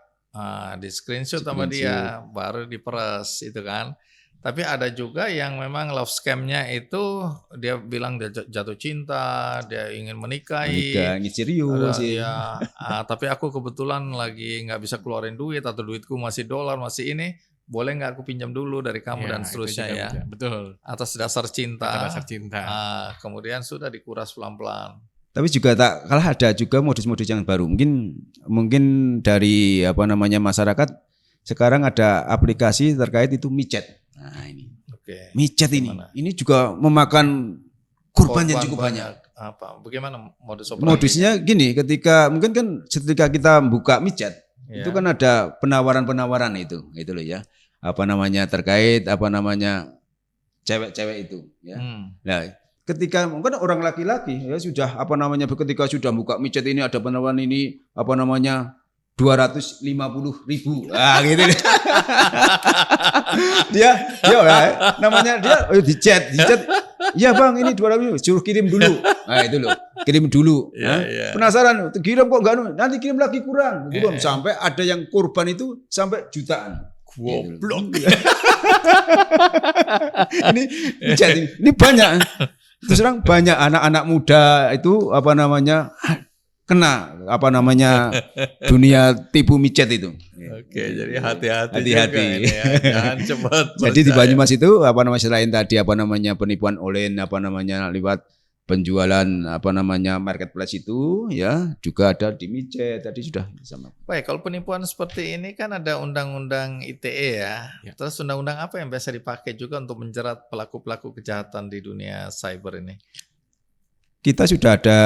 Di screenshot sama dia, baru diperes itu kan. Tapi ada juga yang memang love scam-nya itu dia bilang dia jatuh cinta, dia ingin menikahi. Ini serius sih. Ya, tapi aku kebetulan lagi nggak bisa keluarin duit atau duitku masih dolar, masih ini. Boleh nggak aku pinjam dulu dari kamu dan seterusnya ya. Betul. Atas dasar cinta. Atas dasar cinta. Kemudian sudah dikuras pelan-pelan. Tapi juga tak kalah ada juga modus-modus yang baru. Mungkin dari masyarakat sekarang ada aplikasi terkait itu micet. Nah ini, micet ini juga memakan korban yang cukup banyak. Apa? Bagaimana modusnya? Modusnya gini, ketika kita buka micet, itu kan ada penawaran-penawaran itu loh ya. Terkait cewek-cewek itu ya. Nah, ketika mungkin orang laki-laki ya sudah ketika sudah buka micet ini ada penawaran ini 250.000. Gitu. dia di chat. Iya bang, ini 200.000, suruh kirim dulu. Nah itu loh, kirim dulu. Penasaran, kirim kok enggak, nanti kirim lagi kurang. Sampai ada yang korban itu sampai jutaan. Goblok. ini banyak. Terus terang banyak anak-anak muda itu kena dunia tipu micet itu. Oke, jadi hati-hati. Ya. Jangan cepat. Jadi di Banyumas itu selain tadi penipuan online lewat penjualan marketplace itu ya juga ada di micet tadi sudah sama. Baik, kalau penipuan seperti ini kan ada undang-undang ITE ya. Terus undang-undang apa yang biasa dipakai juga untuk menjerat pelaku-pelaku kejahatan di dunia cyber ini? Kita sudah ada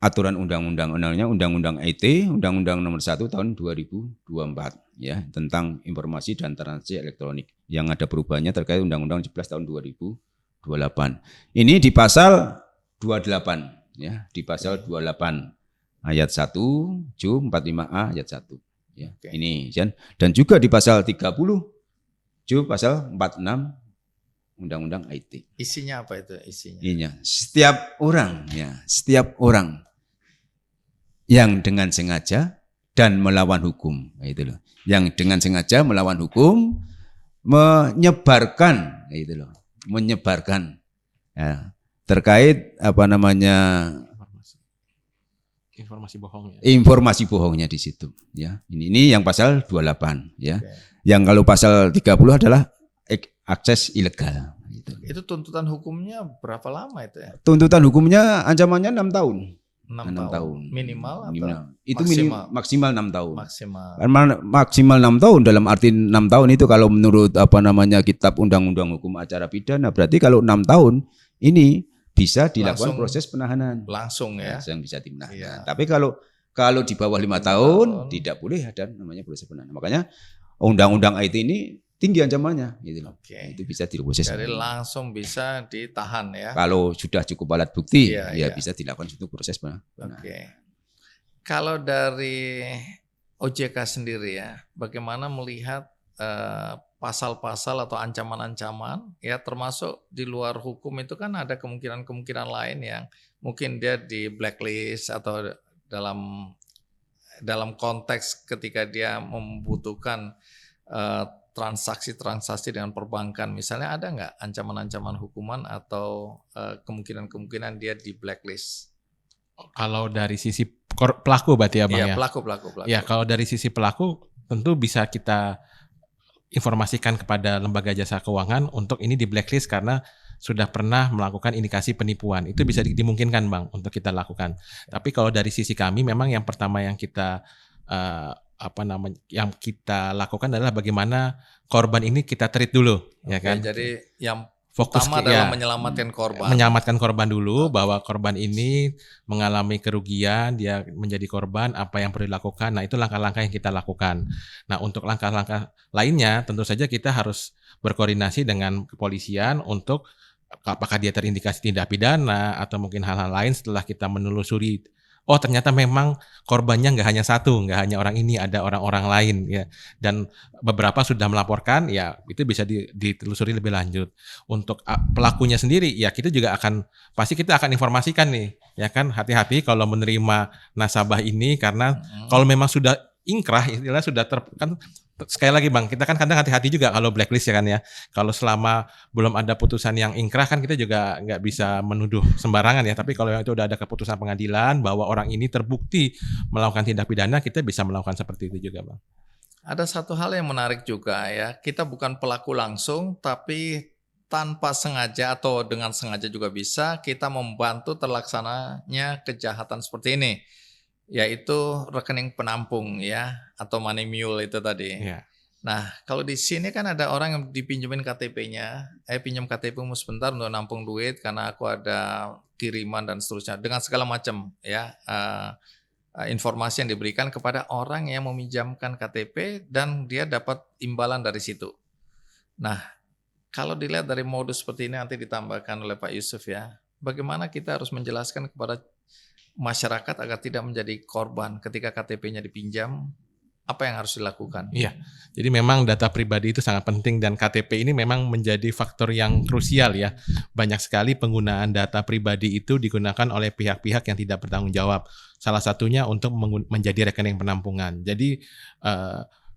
aturan undang-undang IT, Undang-Undang Nomor 1 Tahun 2024 ya tentang informasi dan transaksi elektronik yang ada perubahannya terkait Undang-Undang 11 Tahun 2028. Ini di pasal 28 ya, di pasal 28 ayat 1 Jum 45A ayat 1 ya. Ini dan juga di pasal 30 Jum pasal 46 Undang-Undang IT. Isinya apa itu isinya? Setiap orang yang dengan sengaja dan melawan hukum, itu loh. Yang dengan sengaja melawan hukum menyebarkan ya, terkait informasi bohongnya di situ ya. Ini yang pasal 28 ya. Yang kalau pasal 30 adalah akses ilegal. Itu tuntutan hukumnya berapa lama itu ya? Tuntutan hukumnya ancamannya 6 tahun. 6 tahun. Minimal atau itu maksimal 6 tahun. Maksimal 6 tahun dalam arti 6 tahun itu kalau menurut Kitab Undang-Undang Hukum Acara Pidana berarti kalau 6 tahun ini bisa dilakukan proses penahanan. Langsung ya. Yang bisa ditahan. Ya. Tapi kalau di bawah 5 tahun tidak boleh ada namanya proses penahanan. Makanya Undang-Undang IT ini tinggi ancamannya gitu loh. Itu bisa diproses. Jadi langsung bisa ditahan ya. Kalau sudah cukup alat bukti bisa dilakukan untuk proses penahanan. Kalau dari OJK sendiri ya, bagaimana melihat pasal-pasal atau ancaman-ancaman ya termasuk di luar hukum itu kan ada kemungkinan-kemungkinan lain yang mungkin dia di blacklist atau dalam konteks ketika dia membutuhkan transaksi dengan perbankan misalnya ada nggak ancaman-ancaman hukuman atau kemungkinan-kemungkinan dia di blacklist? Kalau dari sisi pelaku berarti ya Bang ya? Pelaku. Ya kalau dari sisi pelaku tentu bisa kita informasikan kepada lembaga jasa keuangan untuk ini di blacklist karena sudah pernah melakukan indikasi penipuan. Itu bisa dimungkinkan Bang untuk kita lakukan. Tapi kalau dari sisi kami memang yang pertama yang kita yang kita lakukan adalah bagaimana korban ini kita treat dulu, ya kan? Jadi yang fokus pertama adalah menyelamatkan korban. Menyelamatkan korban dulu, bahwa korban ini mengalami kerugian, dia menjadi korban, apa yang perlu dilakukan. Nah, itu langkah-langkah yang kita lakukan. Nah, untuk langkah-langkah lainnya tentu saja kita harus berkoordinasi dengan kepolisian untuk apakah dia terindikasi tindak pidana atau mungkin hal-hal lain setelah kita menelusuri. Oh ternyata memang korbannya nggak hanya satu, nggak hanya orang ini, ada orang-orang lain ya. Dan beberapa sudah melaporkan, ya itu bisa ditelusuri lebih lanjut. Untuk pelakunya sendiri, ya kita juga pasti kita akan informasikan nih, ya kan hati-hati kalau menerima nasabah ini karena kalau memang sudah ingkrah istilahnya sudah kan sekali lagi Bang, kita kan kadang hati-hati juga kalau blacklist ya kan ya. Kalau selama belum ada putusan yang ingkrah kan kita juga nggak bisa menuduh sembarangan ya. Tapi kalau itu udah ada keputusan pengadilan bahwa orang ini terbukti melakukan tindak pidana, kita bisa melakukan seperti itu juga Bang. Ada satu hal yang menarik juga ya, kita bukan pelaku langsung, tapi tanpa sengaja atau dengan sengaja juga bisa kita membantu terlaksananya kejahatan seperti ini. Yaitu rekening penampung ya, atau money mule itu tadi. Iya. Nah, kalau di sini kan ada orang yang dipinjemin KTP-nya, pinjam KTP-mu sebentar untuk nampung duit karena aku ada kiriman dan seterusnya, dengan segala macam ya informasi yang diberikan kepada orang yang meminjamkan KTP dan dia dapat imbalan dari situ. Nah, kalau dilihat dari modus seperti ini nanti ditambahkan oleh Pak Yusuf ya, bagaimana kita harus menjelaskan kepada masyarakat agar tidak menjadi korban ketika KTP-nya dipinjam, apa yang harus dilakukan? Iya, jadi memang data pribadi itu sangat penting dan KTP ini memang menjadi faktor yang krusial ya. Banyak sekali penggunaan data pribadi itu digunakan oleh pihak-pihak yang tidak bertanggung jawab. Salah satunya untuk menjadi rekening penampungan. Jadi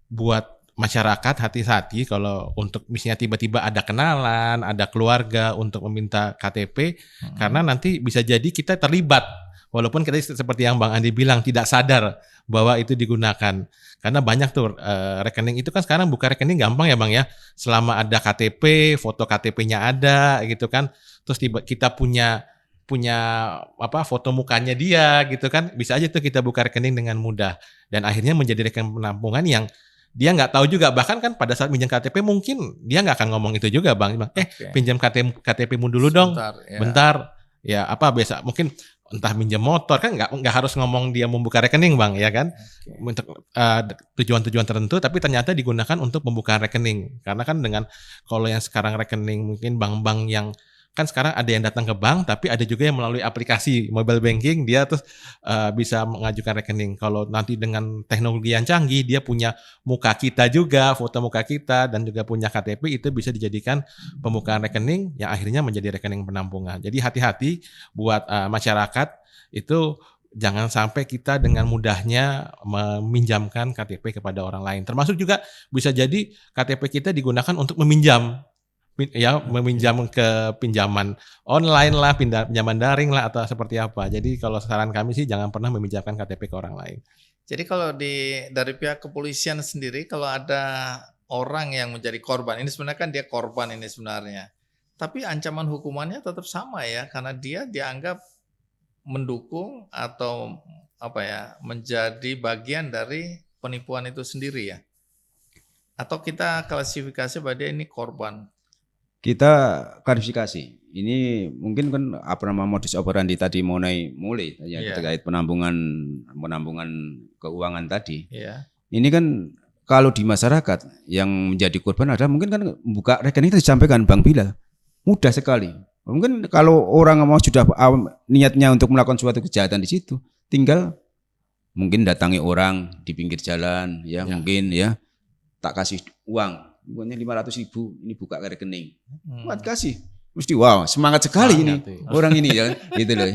buat masyarakat hati-hati kalau untuk misalnya tiba-tiba ada kenalan, ada keluarga untuk meminta KTP, karena nanti bisa jadi kita terlibat. Walaupun kita seperti yang Bang Andi bilang tidak sadar bahwa itu digunakan. Karena banyak tuh rekening itu kan sekarang buka rekening gampang ya Bang ya. Selama ada KTP, foto KTP-nya ada gitu kan. Terus kita punya foto mukanya dia gitu kan. Bisa aja tuh kita buka rekening dengan mudah. Dan akhirnya menjadi rekening penampungan yang dia nggak tahu juga. Bahkan kan pada saat pinjam KTP mungkin dia nggak akan ngomong itu juga Bang. Pinjam KTP-mu dulu dong. Bentar. Ya apa biasa mungkin entah minjem motor kan nggak harus ngomong dia membuka rekening Bang ya kan untuk tujuan-tujuan tertentu tapi ternyata digunakan untuk pembukaan rekening karena kan dengan kalau yang sekarang rekening mungkin bank-bank yang kan sekarang ada yang datang ke bank tapi ada juga yang melalui aplikasi mobile banking dia terus bisa mengajukan rekening. Kalau nanti dengan teknologi yang canggih dia punya muka kita juga, foto muka kita dan juga punya KTP itu bisa dijadikan pembukaan rekening yang akhirnya menjadi rekening penampungan. Jadi hati-hati buat masyarakat itu jangan sampai kita dengan mudahnya meminjamkan KTP kepada orang lain. Termasuk juga bisa jadi KTP kita digunakan untuk meminjam. Ya, meminjam ke pinjaman online lah, pinjaman daring lah atau seperti apa. Jadi kalau saran kami sih jangan pernah meminjamkan KTP ke orang lain. Jadi kalau dari pihak kepolisian sendiri kalau ada orang yang menjadi korban, ini sebenarnya kan dia korban ini sebenarnya. Tapi ancaman hukumannya tetap sama ya karena dia dianggap mendukung atau menjadi bagian dari penipuan itu sendiri ya. Atau kita klasifikasi bahwa dia ini korban. Kita klarifikasi. Ini mungkin kan modus operandi tadi mulai ya terkait penampungan keuangan tadi. Yeah. Ini kan kalau di masyarakat yang menjadi korban ada mungkin kan buka rekening itu disampaikan Bang Bilal. Mudah sekali. Mungkin kalau orang mau sudah niatnya untuk melakukan suatu kejahatan di situ, tinggal mungkin datangi orang di pinggir jalan ya. Mungkin ya tak kasih uang. Uangnya 500.000 ini buka rekening. Buat kasih. Mesti wow, semangat sekali semangat ini orang ini ya gitu loh.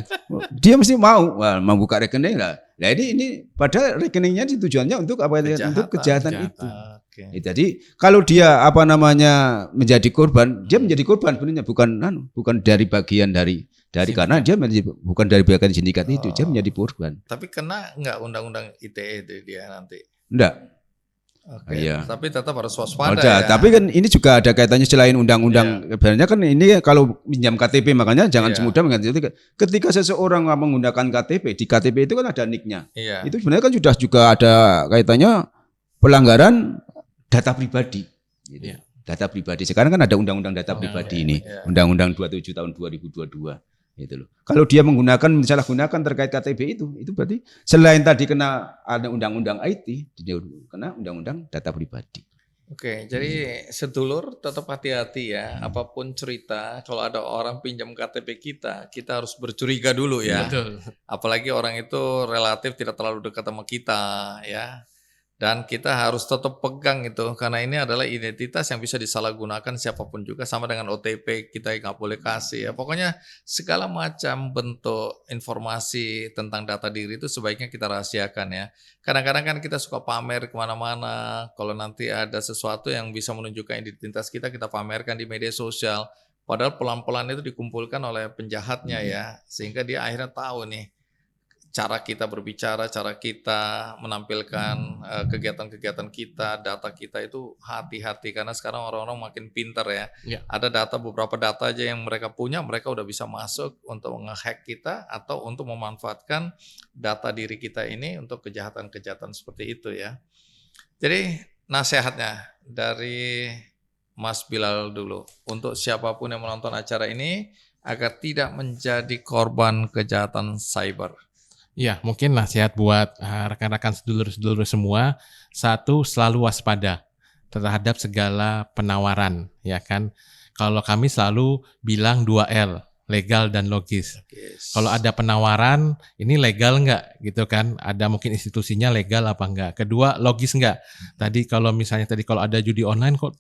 Dia mesti mau buka rekening lah. Nah ini padahal rekeningnya tujuannya untuk untuk kejahatan itu. Okay. Jadi kalau dia menjadi korban, dia menjadi korban sebenarnya bukan dari bagian dari karena dia bukan dari bagian sindikat itu, dia menjadi korban. Tapi kena enggak undang-undang ITE dia nanti? Enggak. Oke, iya. Tapi tetap harus waspada ya. Tapi kan ini juga ada kaitannya selain undang-undang. Sebenarnya kan ini kalau pinjam KTP makanya jangan semudah mengganti. Ketika seseorang menggunakan KTP, di KTP itu kan ada nick-nya. Iya. Itu sebenarnya kan sudah juga ada kaitannya pelanggaran data pribadi. Gitu. Iya. Data pribadi. Sekarang kan ada undang-undang data pribadi ini. Iya. Undang-undang 27 tahun 2022. Itu loh. Kalau dia menyalahgunakan terkait KTP itu berarti selain tadi kena ada undang-undang IT, dia kena undang-undang data pribadi. Oke, jadi sedulur tetap hati-hati ya. Apapun cerita, kalau ada orang pinjam KTP kita harus bercuriga dulu ya. Betul. Apalagi orang itu relatif tidak terlalu dekat sama kita ya. Dan kita harus tetap pegang itu, karena ini adalah identitas yang bisa disalahgunakan siapapun juga, sama dengan OTP kita nggak boleh kasih ya. Pokoknya segala macam bentuk informasi tentang data diri itu sebaiknya kita rahasiakan ya. Kadang-kadang kan kita suka pamer kemana-mana, kalau nanti ada sesuatu yang bisa menunjukkan identitas kita pamerkan di media sosial. Padahal pelan-pelan itu dikumpulkan oleh penjahatnya ya, sehingga dia akhirnya tahu nih cara kita berbicara, cara kita menampilkan kegiatan-kegiatan kita, data kita itu hati-hati karena sekarang orang-orang makin pintar ya. Ada beberapa data aja yang mereka punya, mereka udah bisa masuk untuk nge-hack kita atau untuk memanfaatkan data diri kita ini untuk kejahatan-kejahatan seperti itu ya. Jadi nasihatnya dari Mas Bilal dulu untuk siapapun yang menonton acara ini agar tidak menjadi korban kejahatan cyber. Ya, mungkin nasihat buat rekan-rekan sedulur-sedulur semua, satu, selalu waspada terhadap segala penawaran, ya kan. Kalau kami selalu bilang 2L, legal dan logis. Kalau ada penawaran, ini legal nggak gitu kan? Ada mungkin institusinya legal apa enggak? Kedua, logis nggak? Tadi kalau ada judi online kok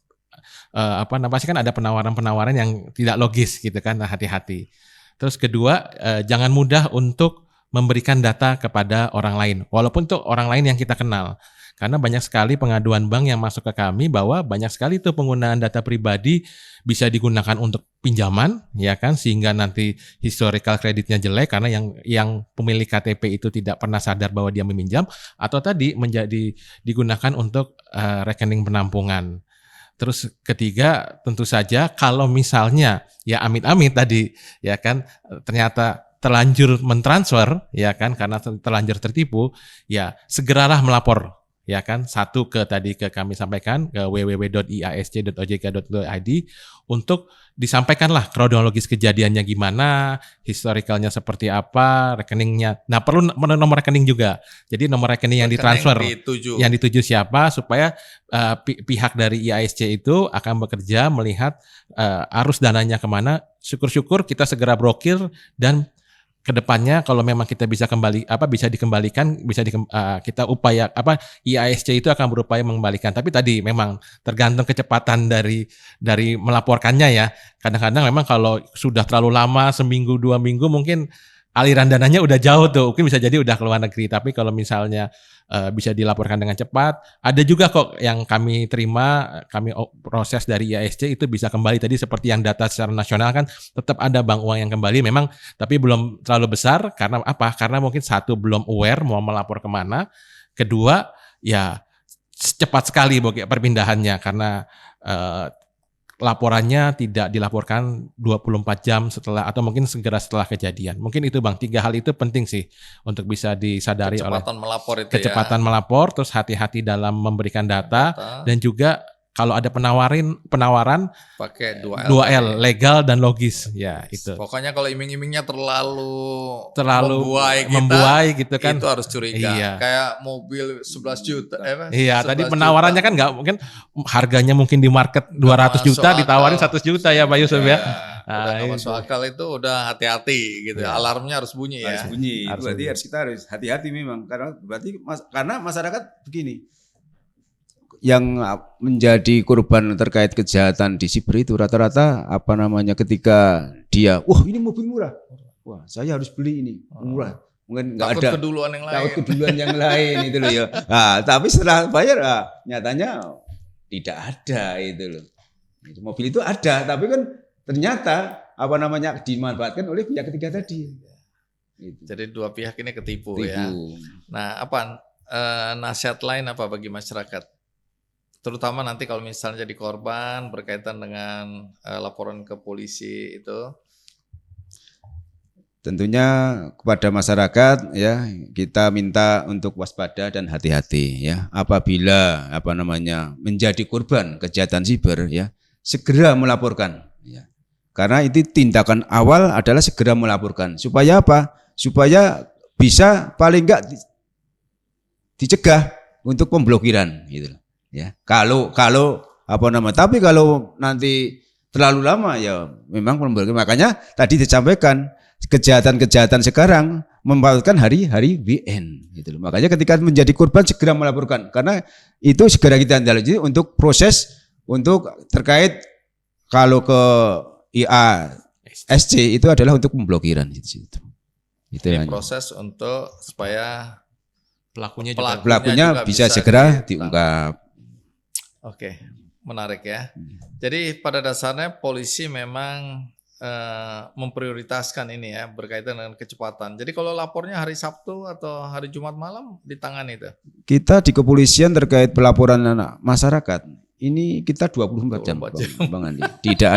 pasti kan ada penawaran-penawaran yang tidak logis gitu kan, nah, hati-hati. Terus kedua, jangan mudah untuk memberikan data kepada orang lain, walaupun itu orang lain yang kita kenal. Karena banyak sekali pengaduan bank yang masuk ke kami bahwa banyak sekali itu penggunaan data pribadi bisa digunakan untuk pinjaman, ya kan, sehingga nanti historical kreditnya jelek karena yang pemilik KTP itu tidak pernah sadar bahwa dia meminjam, atau tadi digunakan untuk rekening penampungan. Terus ketiga, tentu saja kalau misalnya ya amit-amit tadi, ya kan, ternyata terlanjur mentransfer, ya kan, karena terlanjur tertipu, ya segeralah melapor, ya kan. Satu ke kami sampaikan ke www.iasc.ojk.id untuk disampaikanlah kronologis kejadiannya gimana, historicalnya seperti apa, rekeningnya. Nah, perlu nomor rekening juga. Jadi nomor rekening yang ditransfer, yang dituju siapa, supaya pihak dari IASC itu akan bekerja melihat arus dananya kemana. Syukur-syukur kita segera blokir, dan kedepannya kalau memang kita bisa dikembalikan, kita upaya IASC itu akan berupaya mengembalikan. Tapi tadi memang tergantung kecepatan dari melaporkannya ya. Kadang-kadang memang kalau sudah terlalu lama, seminggu 2 minggu, mungkin aliran dananya udah jauh tuh, mungkin bisa jadi udah ke luar negeri. Tapi kalau misalnya bisa dilaporkan dengan cepat, ada juga kok yang kami terima, kami proses dari IASC itu bisa kembali. Tadi seperti yang data secara nasional kan tetap ada bank uang yang kembali memang, tapi belum terlalu besar. Karena apa? Karena mungkin satu, belum aware mau melapor kemana. Kedua, ya cepat sekali perpindahannya karena laporannya tidak dilaporkan 24 jam setelah, atau mungkin segera setelah kejadian. Mungkin itu Bang, 3 hal itu penting sih untuk bisa disadari kecepatan melapor, terus hati-hati dalam memberikan data. Dan juga kalau ada penawaran pakai 2L, legal dan logis ya itu. Pokoknya kalau iming-imingnya terlalu membuai gitu kan, itu harus curiga. Iya. Kayak mobil 11 juta. Iya, tadi penawarannya kan nggak mungkin, harganya mungkin di market 200 juta ditawarin 100 juta ya Pak Yusuf ya. Udah nggak masuk akal, itu udah hati-hati gitu. Ya. Alarmnya harus bunyi ya. Harus bunyi. Kita harus hati-hati memang, karena masyarakat begini. Yang menjadi korban terkait kejahatan di siber itu rata-rata ketika dia, wah ini mobil murah, wah saya harus beli ini murah, mungkin nggak ada keduluan yang lain itu loh ya. Nah, tapi setelah bayar nyatanya tidak ada itu loh. Mobil itu ada, tapi kan ternyata dimanfaatkan oleh pihak ketiga tadi. Gitu. Jadi dua pihak ini ketipu ya. Nah, nasihat lain apa bagi masyarakat? Terutama nanti kalau misalnya jadi korban berkaitan dengan laporan ke polisi itu. Tentunya kepada masyarakat ya, kita minta untuk waspada dan hati-hati ya. Apabila menjadi korban kejahatan siber ya, segera melaporkan ya. Karena itu tindakan awal adalah segera melaporkan. Supaya apa? Supaya bisa paling enggak dicegah untuk pemblokiran gitu. Ya, tapi kalau nanti terlalu lama ya memang pemblokiran. Makanya tadi disampaikan kejahatan-kejahatan sekarang memanfaatkan hari-hari WN gitu loh. Makanya ketika menjadi korban segera melaporkan karena itu segera kita tindak untuk proses untuk terkait kalau ke IA SC itu adalah untuk pemblokiran gitu. Itu Ini yang proses untuk supaya Pelakunya pelakunya bisa segera diungkap. Oke, menarik ya. Jadi pada dasarnya polisi memang memprioritaskan ini ya berkaitan dengan kecepatan. Jadi kalau lapornya hari Sabtu atau hari Jumat malam ditangani itu. Kita di kepolisian terkait pelaporan anak masyarakat ini kita 24 jam, Bang Andi. Tidak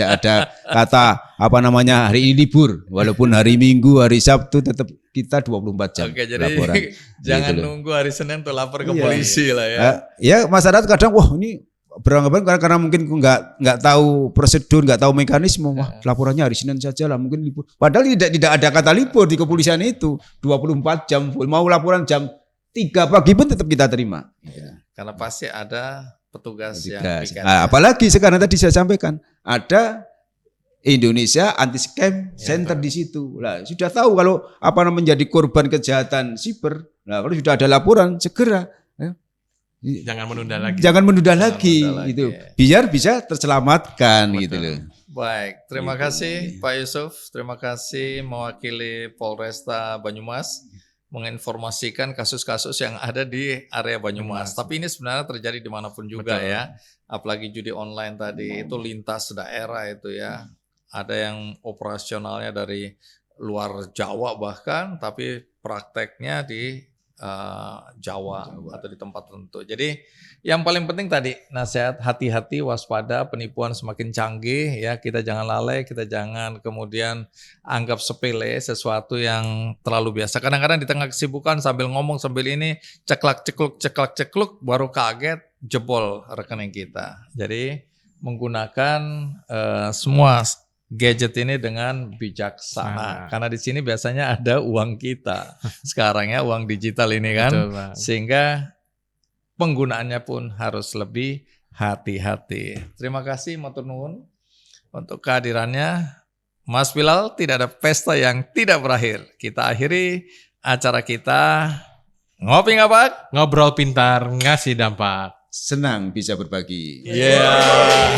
ada kata apa namanya hari ini libur, walaupun hari Minggu, hari Sabtu tetap kita 24 jam. Oke, jadi laporan. jangan Gitu nunggu hari Senin tuh lapor ke polisi lah ya. Ya masyarakat kadang wah ini beranggapan karena mungkin nggak tahu prosedur, nggak tahu mekanisme, wah laporannya hari Senin saja lah mungkin libur. Padahal tidak ada kata libur di kepolisian itu 24 jam full. Mau laporan jam 3 pagi pun tetap kita terima. Ya. Karena pasti ada petugas yang piket. Apalagi sekarang tadi saya sampaikan ada Indonesia Anti Scam Center di situ. Lah sudah tahu kalau apa namanya menjadi korban kejahatan siber. Nah kalau sudah ada laporan segera. jangan menunda lagi. Jangan menunda lagi menunda gitu. lagi. Biar bisa terselamatkan gitu loh. Baik, terima kasih Pak Yusuf. Terima kasih mewakili Polresta Banyumas menginformasikan kasus-kasus yang ada di area Banyumas. Tapi ini sebenarnya terjadi dimanapun juga ya. Apalagi judi online tadi itu lintas daerah itu ya. Ada yang operasionalnya dari luar Jawa bahkan, tapi prakteknya di Jawa atau di tempat tertentu. Jadi yang paling penting tadi nasihat hati-hati, waspada, penipuan semakin canggih ya, kita jangan lalai, kita jangan kemudian anggap sepele sesuatu yang terlalu biasa. Kadang-kadang di tengah kesibukan sambil ngomong sambil ini ceklak cekluk baru kaget jebol rekening kita. Jadi menggunakan semua gadget ini dengan bijaksana. Karena di sini biasanya ada uang kita. Sekarang ya uang digital ini kan. Betul, Bang. Sehingga penggunaannya pun harus lebih hati-hati. Terima kasih matur nuwun untuk kehadirannya. Mas Bilal, tidak ada pesta yang tidak berakhir. Kita akhiri acara kita. Ngopi ngapak? Ngobrol pintar, ngasih dampak. Senang bisa berbagi. Yeah.